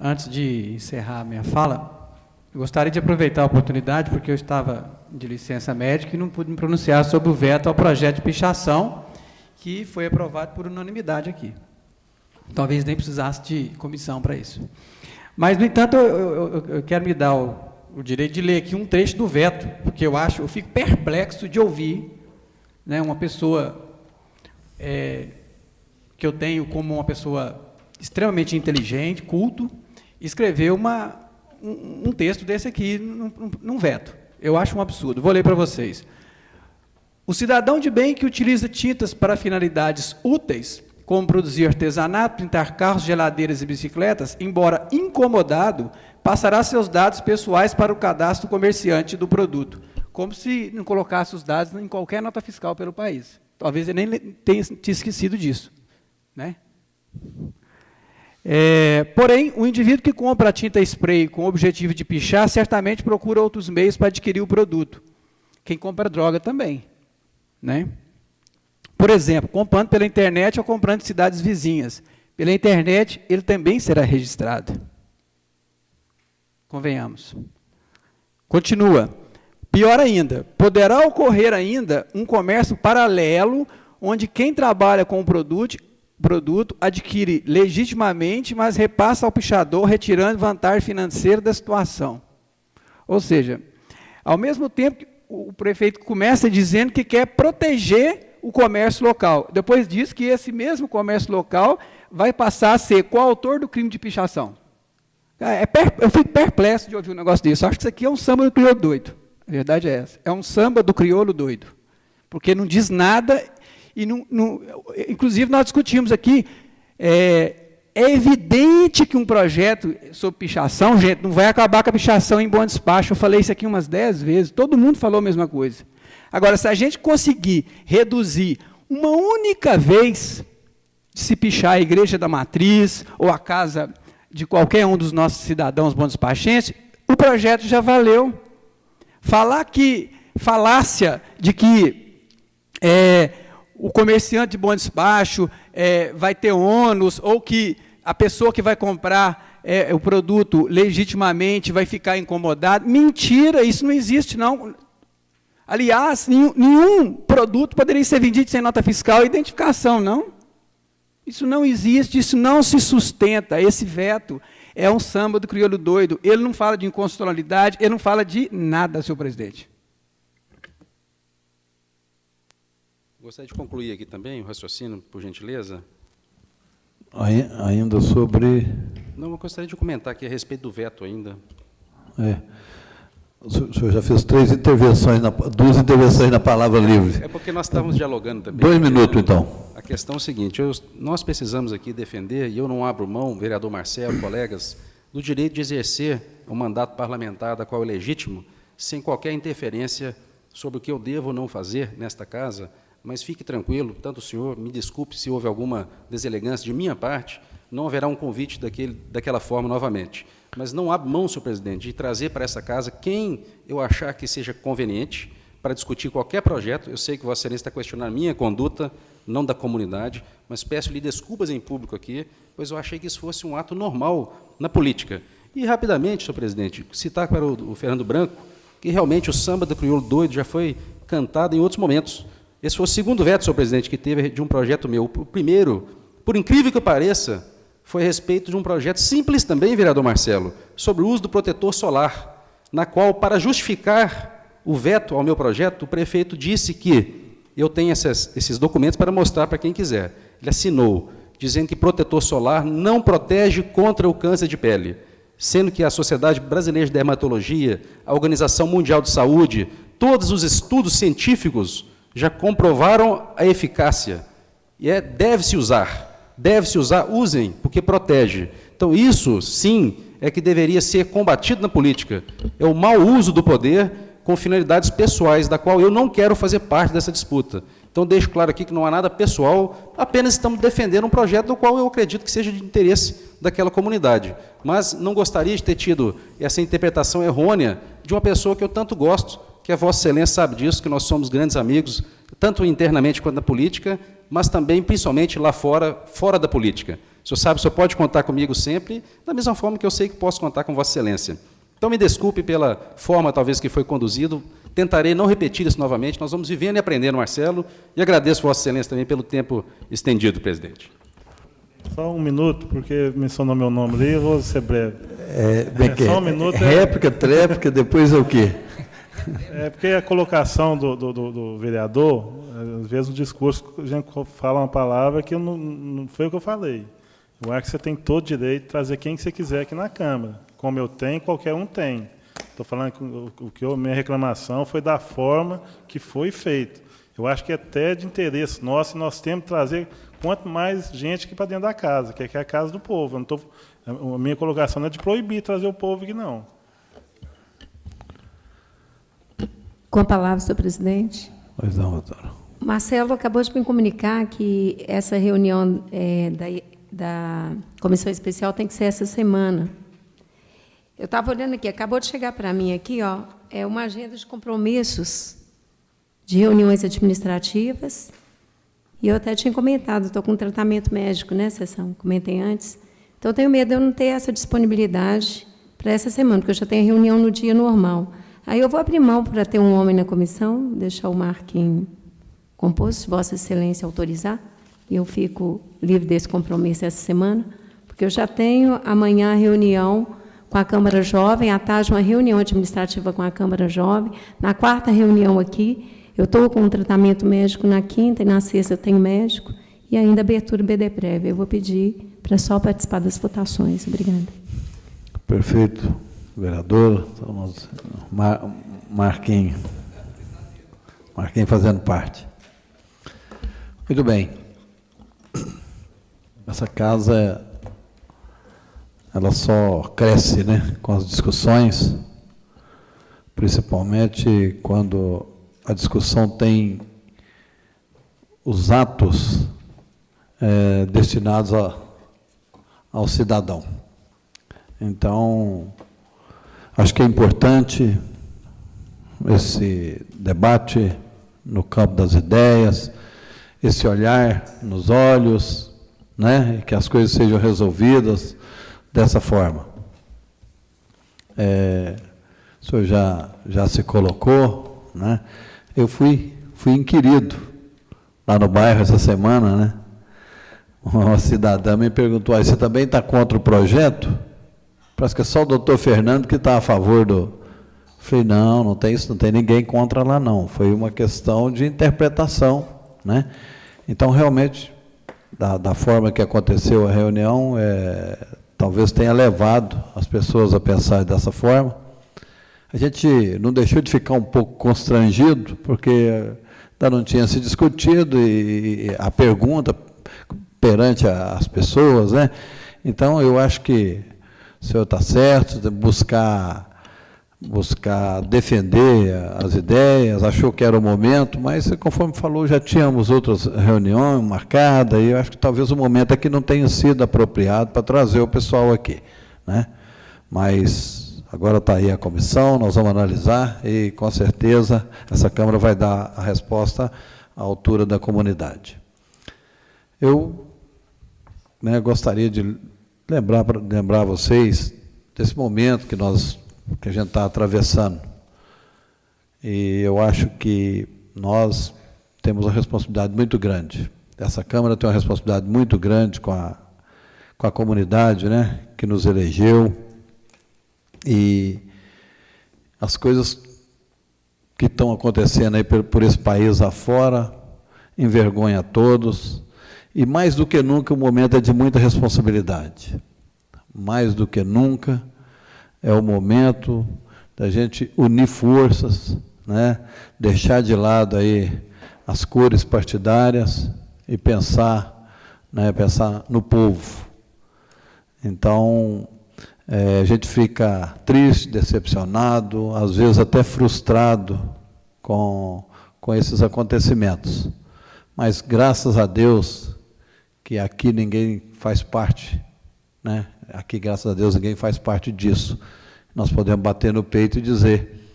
antes de encerrar a minha fala, eu gostaria de aproveitar a oportunidade, porque eu estava de licença médica e não pude me pronunciar sobre o veto ao projeto de pichação, que foi aprovado por unanimidade aqui. Talvez nem precisasse de comissão para isso. Mas, no entanto, eu quero me dar o direito de ler aqui um trecho do veto, porque eu fico perplexo de ouvir, né, uma pessoa que eu tenho como uma pessoa extremamente inteligente, culto, escreveu um texto desse aqui num veto. Eu acho um absurdo. Vou ler para vocês. O cidadão de bem que utiliza tintas para finalidades úteis, como produzir artesanato, pintar carros, geladeiras e bicicletas, embora incomodado, passará seus dados pessoais para o cadastro comerciante do produto, como se não colocasse os dados em qualquer nota fiscal pelo país. Talvez ele nem tenha esquecido disso, né? Porém, o indivíduo que compra a tinta spray com o objetivo de pichar, certamente procura outros meios para adquirir o produto. Quem compra droga também, né? Por exemplo, comprando pela internet ou comprando em cidades vizinhas. Pela internet, ele também será registrado. Convenhamos. Continua. Pior ainda, poderá ocorrer ainda um comércio paralelo, onde quem trabalha com o produto adquire legitimamente, mas repassa ao pichador, retirando vantagem financeira da situação. Ou seja, ao mesmo tempo que o prefeito começa dizendo que quer proteger o comércio local, depois diz que esse mesmo comércio local vai passar a ser coautor do crime de pichação. Eu fico perplexo de ouvir um negócio desse. Eu acho que isso aqui é um samba do crioulo doido. A verdade é essa. É um samba do crioulo doido. Porque não diz nada. Inclusive, nós discutimos aqui, é evidente que um projeto sobre pichação, gente, não vai acabar com a pichação em bom despacho. Eu falei isso aqui umas 10 vezes, todo mundo falou a mesma coisa. Agora, se a gente conseguir reduzir uma única vez de se pichar a igreja da matriz ou a casa de qualquer um dos nossos cidadãos bom despachenses, o projeto já valeu. Falácia de que o comerciante de bom despacho vai ter ônus, ou que a pessoa que vai comprar o produto legitimamente vai ficar incomodada. Mentira, isso não existe, não. Aliás, nenhum produto poderia ser vendido sem nota fiscal e identificação, não. Isso não existe, isso não se sustenta. Esse veto é um samba do crioulo doido. Ele não fala de inconstitucionalidade, ele não fala de nada, senhor presidente. Gostaria de concluir aqui também o raciocínio, por gentileza. Ainda sobre... Não, eu gostaria de comentar aqui a respeito do veto ainda. O senhor já fez 2 intervenções na palavra livre. É porque nós estávamos dialogando também. 2 minutos, então. A questão é o seguinte, nós precisamos aqui defender, e eu não abro mão, vereador Marcelo, colegas, do direito de exercer o mandato parlamentar, da qual é legítimo, sem qualquer interferência sobre o que eu devo ou não fazer nesta casa, mas fique tranquilo, tanto o senhor, me desculpe se houve alguma deselegância de minha parte, não haverá um convite daquela forma novamente. Mas não abro mão, senhor presidente, de trazer para essa casa quem eu achar que seja conveniente para discutir qualquer projeto. Eu sei que Vossa Excelência está questionando a minha conduta, não da comunidade, mas peço-lhe desculpas em público aqui, pois eu achei que isso fosse um ato normal na política. E, rapidamente, senhor presidente, citar para o Fernando Branco que realmente o samba do crioulo doido já foi cantado em outros momentos. Esse foi o segundo veto, senhor presidente, que teve de um projeto meu. O primeiro, por incrível que pareça, foi a respeito de um projeto simples também, vereador Marcelo, sobre o uso do protetor solar, na qual, para justificar o veto ao meu projeto, o prefeito disse que eu tenho esses documentos para mostrar para quem quiser. Ele assinou, dizendo que protetor solar não protege contra o câncer de pele, sendo que a Sociedade Brasileira de Dermatologia, a Organização Mundial de Saúde, todos os estudos científicos já comprovaram a eficácia. E deve-se usar, usem, porque protege. Então, isso, sim, é que deveria ser combatido na política. É o mau uso do poder com finalidades pessoais, da qual eu não quero fazer parte dessa disputa. Então, deixo claro aqui que não há nada pessoal, apenas estamos defendendo um projeto do qual eu acredito que seja de interesse daquela comunidade. Mas não gostaria de ter tido essa interpretação errônea de uma pessoa que eu tanto gosto, que a Vossa Excelência sabe disso, que nós somos grandes amigos, tanto internamente quanto na política, mas também, principalmente, lá fora da política. O senhor sabe, o senhor pode contar comigo sempre, da mesma forma que eu sei que posso contar com Vossa Excelência. Então, me desculpe pela forma, talvez, que foi conduzido, tentarei não repetir isso novamente, nós vamos vivendo e aprendendo, Marcelo, e agradeço Vossa Excelência também pelo tempo estendido, presidente. Só um minuto, porque mencionou meu nome ali, eu vou ser breve. Só um minuto. Réplica, tréplica, depois é o quê? É porque a colocação do vereador, às vezes no discurso a gente fala uma palavra que não foi o que eu falei. Eu acho que você tem todo o direito de trazer quem você quiser aqui na Câmara. Como eu tenho, qualquer um tem. Estou falando que minha reclamação foi da forma que foi feito. Eu acho que é até de interesse nosso, e nós temos que trazer quanto mais gente aqui para dentro da casa, que é a casa do povo. A minha colocação não é de proibir trazer o povo aqui, não. Com a palavra, senhor presidente. Pois não, doutora. Marcelo acabou de me comunicar que essa reunião da comissão especial tem que ser essa semana. Eu estava olhando aqui, acabou de chegar para mim aqui, ó, é uma agenda de compromissos de reuniões administrativas, e eu até tinha comentado, estou com tratamento médico, né, sessão, comentei antes, então eu tenho medo de eu não ter essa disponibilidade para essa semana, porque eu já tenho reunião no dia normal. Aí eu vou abrir mão para ter um homem na comissão, deixar o Marquinhos composto, se Vossa Excelência autorizar, e eu fico livre desse compromisso essa semana, porque eu já tenho amanhã a reunião com a Câmara Jovem, à tarde uma reunião administrativa com a Câmara Jovem, na quarta reunião aqui, eu estou com um tratamento médico na quinta e na sexta eu tenho médico, e ainda abertura BD-Prévia. Eu vou pedir para só participar das votações. Obrigada. Perfeito, vereador. Marquinhos fazendo parte. Muito bem. Essa casa, ela só cresce, né, com as discussões, principalmente quando a discussão tem os atos destinados ao cidadão. Então, acho que é importante esse debate no campo das ideias, esse olhar nos olhos, né, e que as coisas sejam resolvidas dessa forma. O senhor já se colocou, né? Eu fui inquirido lá no bairro essa semana, né? Uma cidadã me perguntou: você também está contra o projeto? Parece que é só o doutor Fernando que está a favor do... Falei, não tem isso, não tem ninguém contra lá, não. Foi uma questão de interpretação, né? Então, realmente, da forma que aconteceu a reunião, talvez tenha levado as pessoas a pensar dessa forma. A gente não deixou de ficar um pouco constrangido, porque ainda não tinha se discutido, e a pergunta perante as pessoas, né? Então, eu acho que o senhor está certo, buscar defender as ideias, achou que era o momento, mas, conforme falou, já tínhamos outras reuniões marcadas, e eu acho que talvez o momento aqui não tenha sido apropriado para trazer o pessoal aqui, né? Mas agora está aí a comissão, nós vamos analisar, e com certeza essa Câmara vai dar a resposta à altura da comunidade. Eu, né, gostaria de lembrar vocês desse momento que a gente está atravessando. E eu acho que nós temos uma responsabilidade muito grande. Essa Câmara tem uma responsabilidade muito grande com a comunidade, né, que nos elegeu. E as coisas que estão acontecendo aí por esse país afora envergonham a todos. E mais do que nunca o momento é de muita responsabilidade. Mais do que nunca é o momento da gente unir forças, né? Deixar de lado aí as cores partidárias e pensar no povo. Então, a gente fica triste, decepcionado, às vezes até frustrado com esses acontecimentos. Mas, graças a Deus, que aqui ninguém faz parte, né? Aqui, graças a Deus, ninguém faz parte disso. Nós podemos bater no peito e dizer.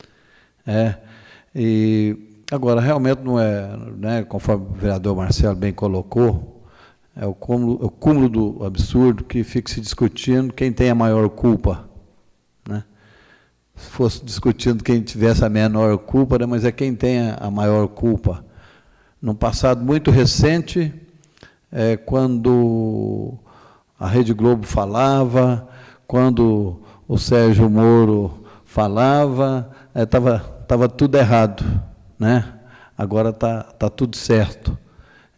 E agora, realmente não é, né, conforme o vereador Marcelo bem colocou, é o cúmulo do absurdo que fica se discutindo quem tem a maior culpa, né? Se fosse discutindo quem tivesse a menor culpa, né, mas é quem tem a maior culpa. Num passado muito recente, quando a Rede Globo falava, quando o Sérgio Moro falava, estava tudo errado, né? Agora está tudo certo.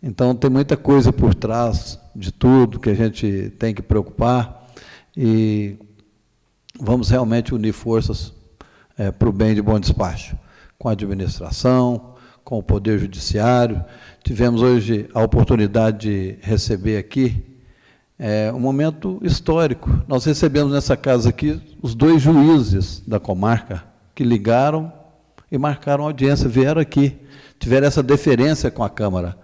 Então, tem muita coisa por trás de tudo que a gente tem que preocupar e vamos realmente unir forças para o bem de Bom Despacho, com a administração, com o Poder Judiciário. Tivemos hoje a oportunidade de receber aqui um momento histórico. Nós recebemos nessa casa aqui os 2 juízes da comarca que ligaram e marcaram audiência, vieram aqui, tiveram essa deferência com a Câmara.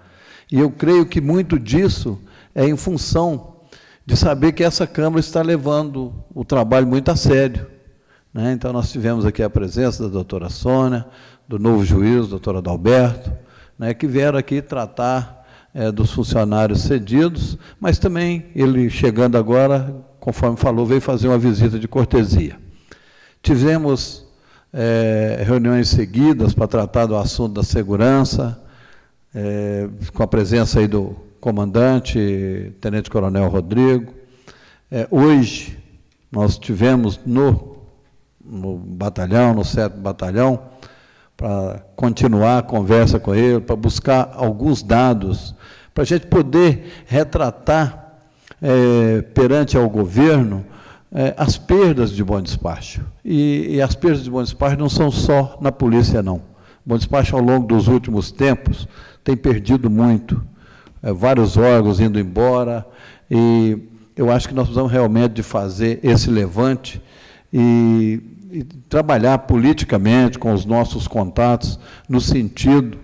E eu creio que muito disso é em função de saber que essa Câmara está levando o trabalho muito a sério, né? Então, nós tivemos aqui a presença da doutora Sônia, do novo juiz, doutor Adalberto, né, que vieram aqui tratar dos funcionários cedidos, mas também ele, chegando agora, conforme falou, veio fazer uma visita de cortesia. Tivemos reuniões seguidas para tratar do assunto da segurança, com a presença aí do comandante, Tenente Coronel Rodrigo. Hoje, nós tivemos no batalhão, no 7º Batalhão, para continuar a conversa com ele, para buscar alguns dados, para a gente poder retratar perante ao governo as perdas de Bom Despacho. E as perdas de Bom Despacho não são só na polícia, não. Bom Despacho, ao longo dos últimos tempos, tem perdido muito, vários órgãos indo embora, e eu acho que nós precisamos realmente de fazer esse levante e trabalhar politicamente com os nossos contatos no sentido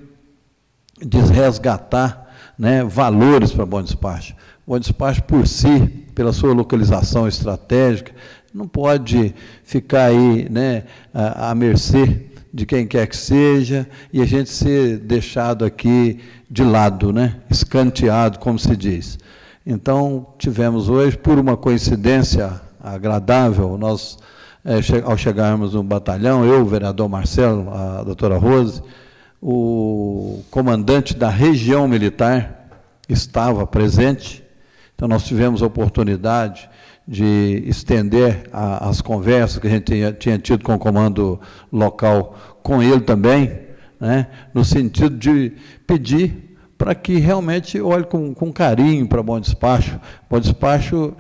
de resgatar, né, valores para Bom Despacho. Bom Despacho, por si, pela sua localização estratégica, não pode ficar aí, né, à mercê de quem quer que seja, e a gente ser deixado aqui de lado, né, escanteado, como se diz. Então, tivemos hoje, por uma coincidência agradável, nós, ao chegarmos no batalhão, eu, o vereador Marcelo, a doutora Rose, o comandante da região militar estava presente, então nós tivemos a oportunidade de estender as conversas que a gente tinha tido com o comando local, com ele também, né, no sentido de pedir para que realmente olhe com carinho para Bom Despacho. Bom Despacho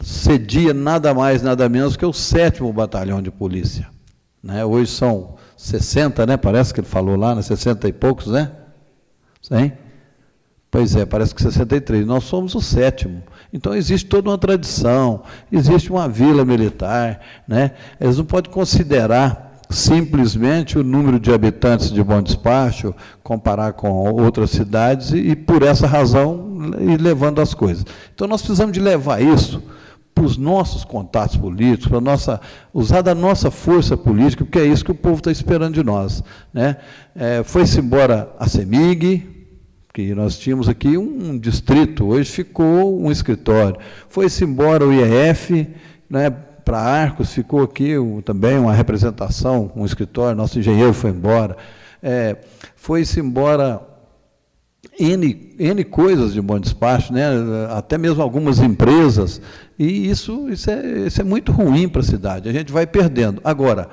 cedia nada mais, nada menos que o 7º Batalhão de Polícia, né? Hoje são 60, né? Parece que ele falou lá, né? 60 e poucos, né? Sim? Pois é, parece que 63. Nós somos o 7º. Então, existe toda uma tradição, existe uma vila militar, né? Eles não podem considerar simplesmente o número de habitantes de Bom Despacho, comparar com outras cidades, e por essa razão ir levando as coisas. Então, nós precisamos de levar isso para os nossos contatos políticos, para usar da nossa força política, porque é isso que o povo está esperando de nós, né? Foi-se embora a CEMIG, que nós tínhamos aqui um distrito, hoje ficou um escritório. Foi-se embora o IEF, né? Para Arcos, ficou aqui também uma representação, um escritório, nosso engenheiro foi embora. Foi-se embora N coisas de Bom Despacho, né? Até mesmo algumas empresas, e isso é muito ruim para a cidade, a gente vai perdendo. Agora,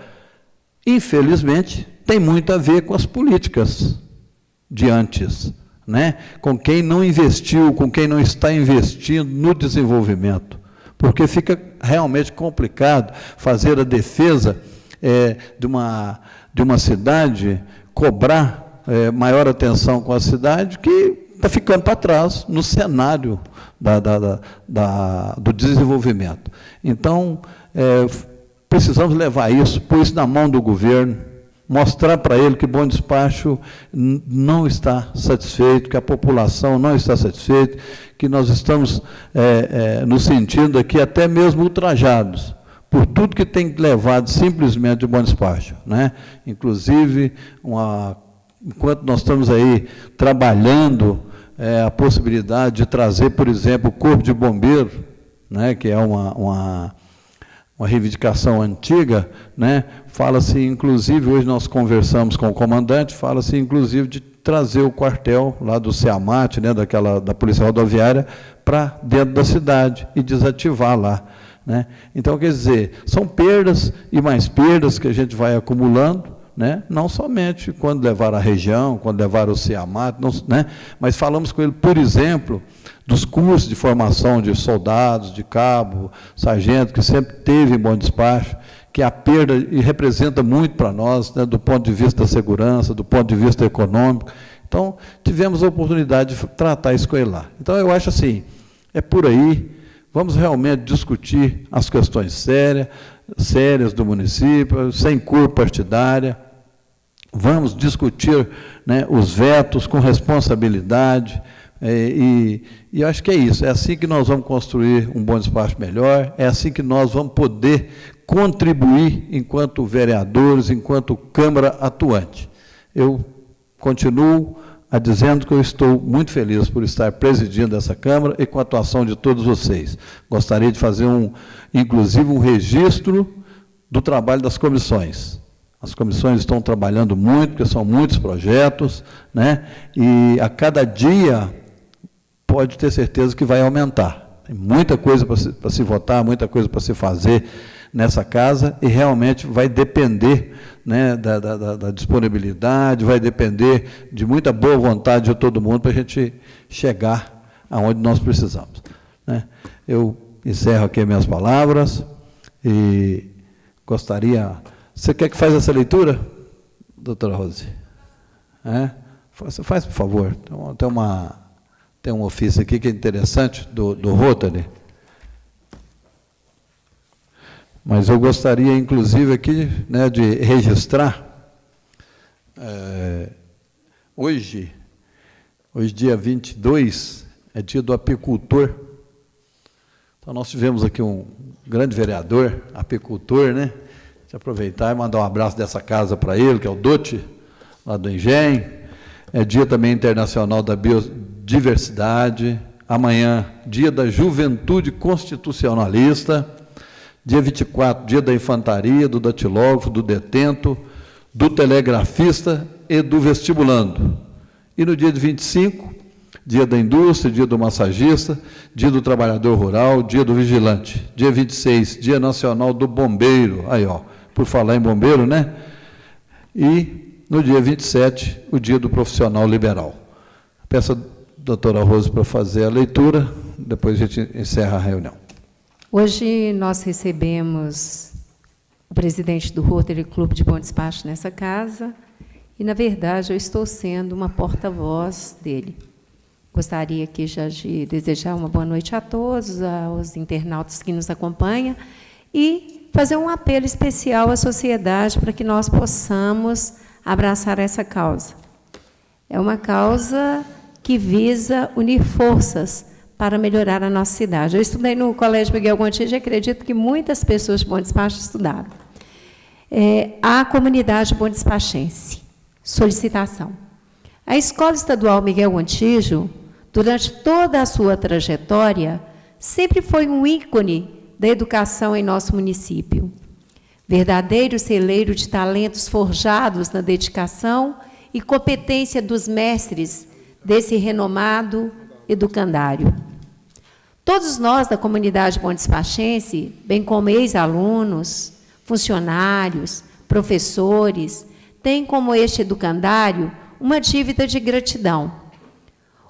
infelizmente, tem muito a ver com as políticas de antes, né? Com quem não investiu, com quem não está investindo no desenvolvimento, porque fica realmente complicado fazer a defesa de uma cidade, cobrar maior atenção com a cidade, que está ficando para trás no cenário do desenvolvimento. Então, precisamos levar isso, pôr isso na mão do governo, mostrar para ele que Bom Despacho não está satisfeito, que a população não está satisfeita, que nós estamos no sentido aqui até mesmo ultrajados por tudo que tem levado simplesmente de Bom Despacho, né? Inclusive, enquanto nós estamos aí trabalhando a possibilidade de trazer, por exemplo, o Corpo de Bombeiro, né, que é uma reivindicação antiga, né? Fala-se, inclusive, hoje nós conversamos com o comandante, fala-se, inclusive, de trazer o quartel lá do CEAMAT, né, da Polícia Rodoviária, para dentro da cidade e desativar lá, né? Então, quer dizer, são perdas e mais perdas que a gente vai acumulando, né? Não somente quando levar a região, quando levar o CIAMAT, né? Mas falamos com ele, por exemplo, dos cursos de formação de soldados, de cabo, sargento, que sempre teve em Bom Despacho, que a perda e representa muito para nós, né, do ponto de vista da segurança, do ponto de vista econômico. Então, tivemos a oportunidade de tratar isso com ele lá. Então, eu acho assim, é por aí, vamos realmente discutir as questões sérias do município, sem cor partidária, vamos discutir, né, os vetos com responsabilidade, e acho que é isso, é assim que nós vamos construir um Bom Despacho melhor, é assim que nós vamos poder contribuir enquanto vereadores, enquanto Câmara atuante. Eu continuo dizendo que eu estou muito feliz por estar presidindo essa Câmara e com a atuação de todos vocês. Gostaria de fazer, inclusive, um registro do trabalho das comissões. As comissões estão trabalhando muito, porque são muitos projetos, né? E a cada dia pode ter certeza que vai aumentar. Tem muita coisa para se votar, muita coisa para se fazer nessa casa, e realmente vai depender, né, da disponibilidade, vai depender de muita boa vontade de todo mundo para a gente chegar aonde nós precisamos, né? Eu encerro aqui minhas palavras e gostaria... Você quer que faça essa leitura, doutora Rose? Faz, por favor. Tem um ofício aqui que é interessante, do Rotary. Mas eu gostaria, inclusive, aqui, né, de registrar, hoje, dia 22, é dia do apicultor. Então, nós tivemos aqui um grande vereador, apicultor, né? Deixa eu aproveitar e mandar um abraço dessa casa para ele, que é o Dote, lá do Engenho. É dia também internacional da biodiversidade. Amanhã, dia da juventude constitucionalista. Dia 24, dia da infantaria, do datilógrafo, do detento, do telegrafista e do vestibulando. E no dia de 25, dia da indústria, dia do massagista, dia do trabalhador rural, dia do vigilante. Dia 26, dia nacional do bombeiro. Aí, ó, por falar em bombeiro, né? E no dia 27, o dia do profissional liberal. Peço a doutora Rose para fazer a leitura, depois a gente encerra a reunião. Hoje nós recebemos o presidente do Rotary Clube de Bom Despacho nessa casa, e, na verdade, eu estou sendo uma porta-voz dele. Gostaria aqui já de desejar uma boa noite a todos, aos internautas que nos acompanham, e fazer um apelo especial à sociedade para que nós possamos abraçar essa causa. É uma causa que visa unir forças para melhorar a nossa cidade. Eu estudei no Colégio Miguel Gontijo e acredito que muitas pessoas de Bom Despacho estudaram. A comunidade Bom Despachense, solicitação. A Escola Estadual Miguel Gontijo, durante toda a sua trajetória, sempre foi um ícone da educação em nosso município. Verdadeiro celeiro de talentos forjados na dedicação e competência dos mestres desse renomado educandário. Todos nós da comunidade Bom Despachense, bem como ex-alunos, funcionários, professores, têm como este educandário uma dívida de gratidão.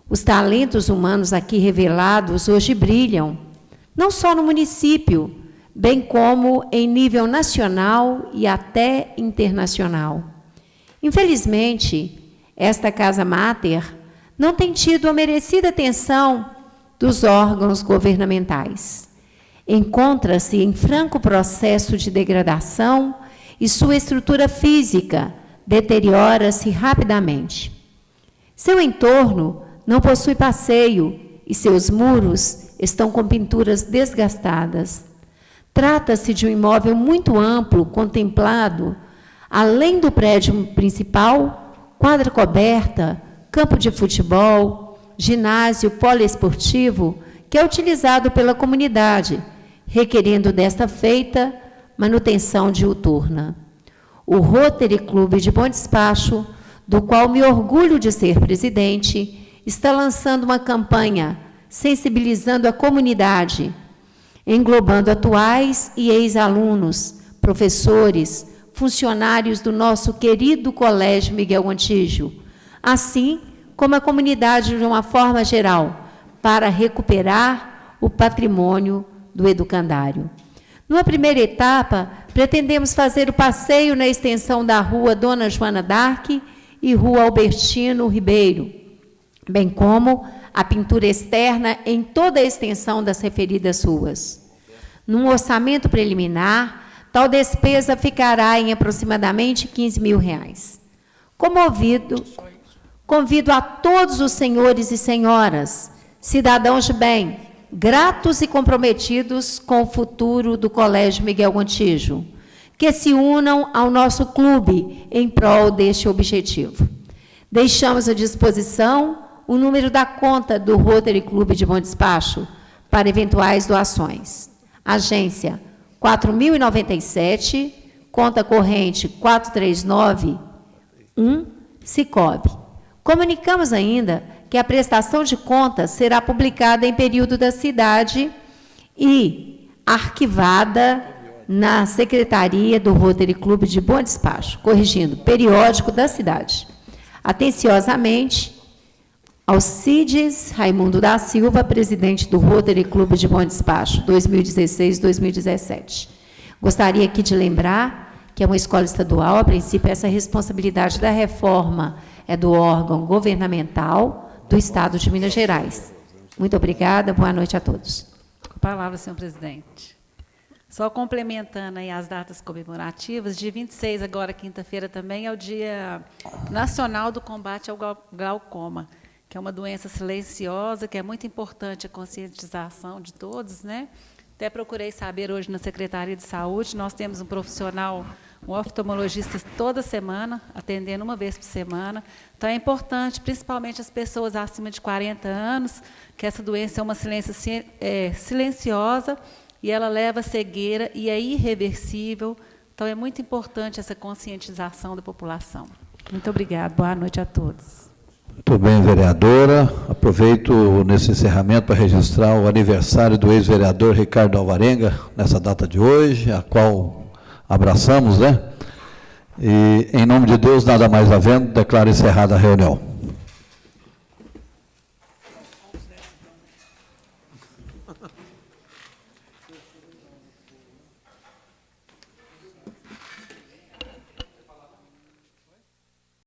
Os talentos humanos aqui revelados hoje brilham, não só no município, bem como em nível nacional e até internacional. Infelizmente, esta Casa Máter não tem tido a merecida atenção dos órgãos governamentais. Encontra-se em franco processo de degradação e sua estrutura física deteriora-se rapidamente. Seu entorno não possui passeio e seus muros estão com pinturas desgastadas. Trata-se de um imóvel muito amplo, contemplado, além do prédio principal, quadra coberta, campo de futebol, ginásio poliesportivo, que é utilizado pela comunidade, requerendo desta feita manutenção diuturna. O Rotary Clube de Bom Despacho, do qual me orgulho de ser presidente, está lançando uma campanha sensibilizando a comunidade, englobando atuais e ex-alunos, professores, funcionários do nosso querido Colégio Miguel Gontijo, assim como a comunidade de uma forma geral, para recuperar o patrimônio do educandário. Numa primeira etapa, pretendemos fazer o passeio na extensão da Rua Dona Joana d'Arc e Rua Albertino Ribeiro, bem como a pintura externa em toda a extensão das referidas ruas. Num orçamento preliminar, tal despesa ficará em aproximadamente R$15 mil. Convido a todos os senhores e senhoras, cidadãos de bem, gratos e comprometidos com o futuro do Colégio Miguel Gontijo, que se unam ao nosso clube em prol deste objetivo. Deixamos à disposição o número da conta do Rotary Clube de Bom Despacho para eventuais doações. Agência 4.097, conta corrente 4391, Sicob. Comunicamos ainda que a prestação de contas será publicada em período da cidade e arquivada na Secretaria do Rotary Clube de Bom Despacho, corrigindo, periódico da cidade. Atenciosamente, Alcides Raimundo da Silva, presidente do Rotary Clube de Bom Despacho, 2016-2017. Gostaria aqui de lembrar que é uma escola estadual, a princípio, essa responsabilidade da reforma é do órgão governamental do Estado de Minas Gerais. Muito obrigada, boa noite a todos. Com a palavra, senhor presidente. Só complementando aí as datas comemorativas, dia 26, agora quinta-feira também, é o Dia Nacional do Combate ao Glaucoma, que é uma doença silenciosa, que é muito importante a conscientização de todos, né? Até procurei saber hoje na Secretaria de Saúde, nós temos um profissional, um oftalmologista toda semana, atendendo uma vez por semana. Então, é importante, principalmente as pessoas acima de 40 anos, que essa doença é uma silenciosa e ela leva à cegueira e é irreversível. Então, é muito importante essa conscientização da população. Muito obrigada. Boa noite a todos. Muito bem, vereadora. Aproveito nesse encerramento para registrar o aniversário do ex-vereador Ricardo Alvarenga, nessa data de hoje, a qual abraçamos, né? E, em nome de Deus, nada mais havendo, declaro encerrada a reunião.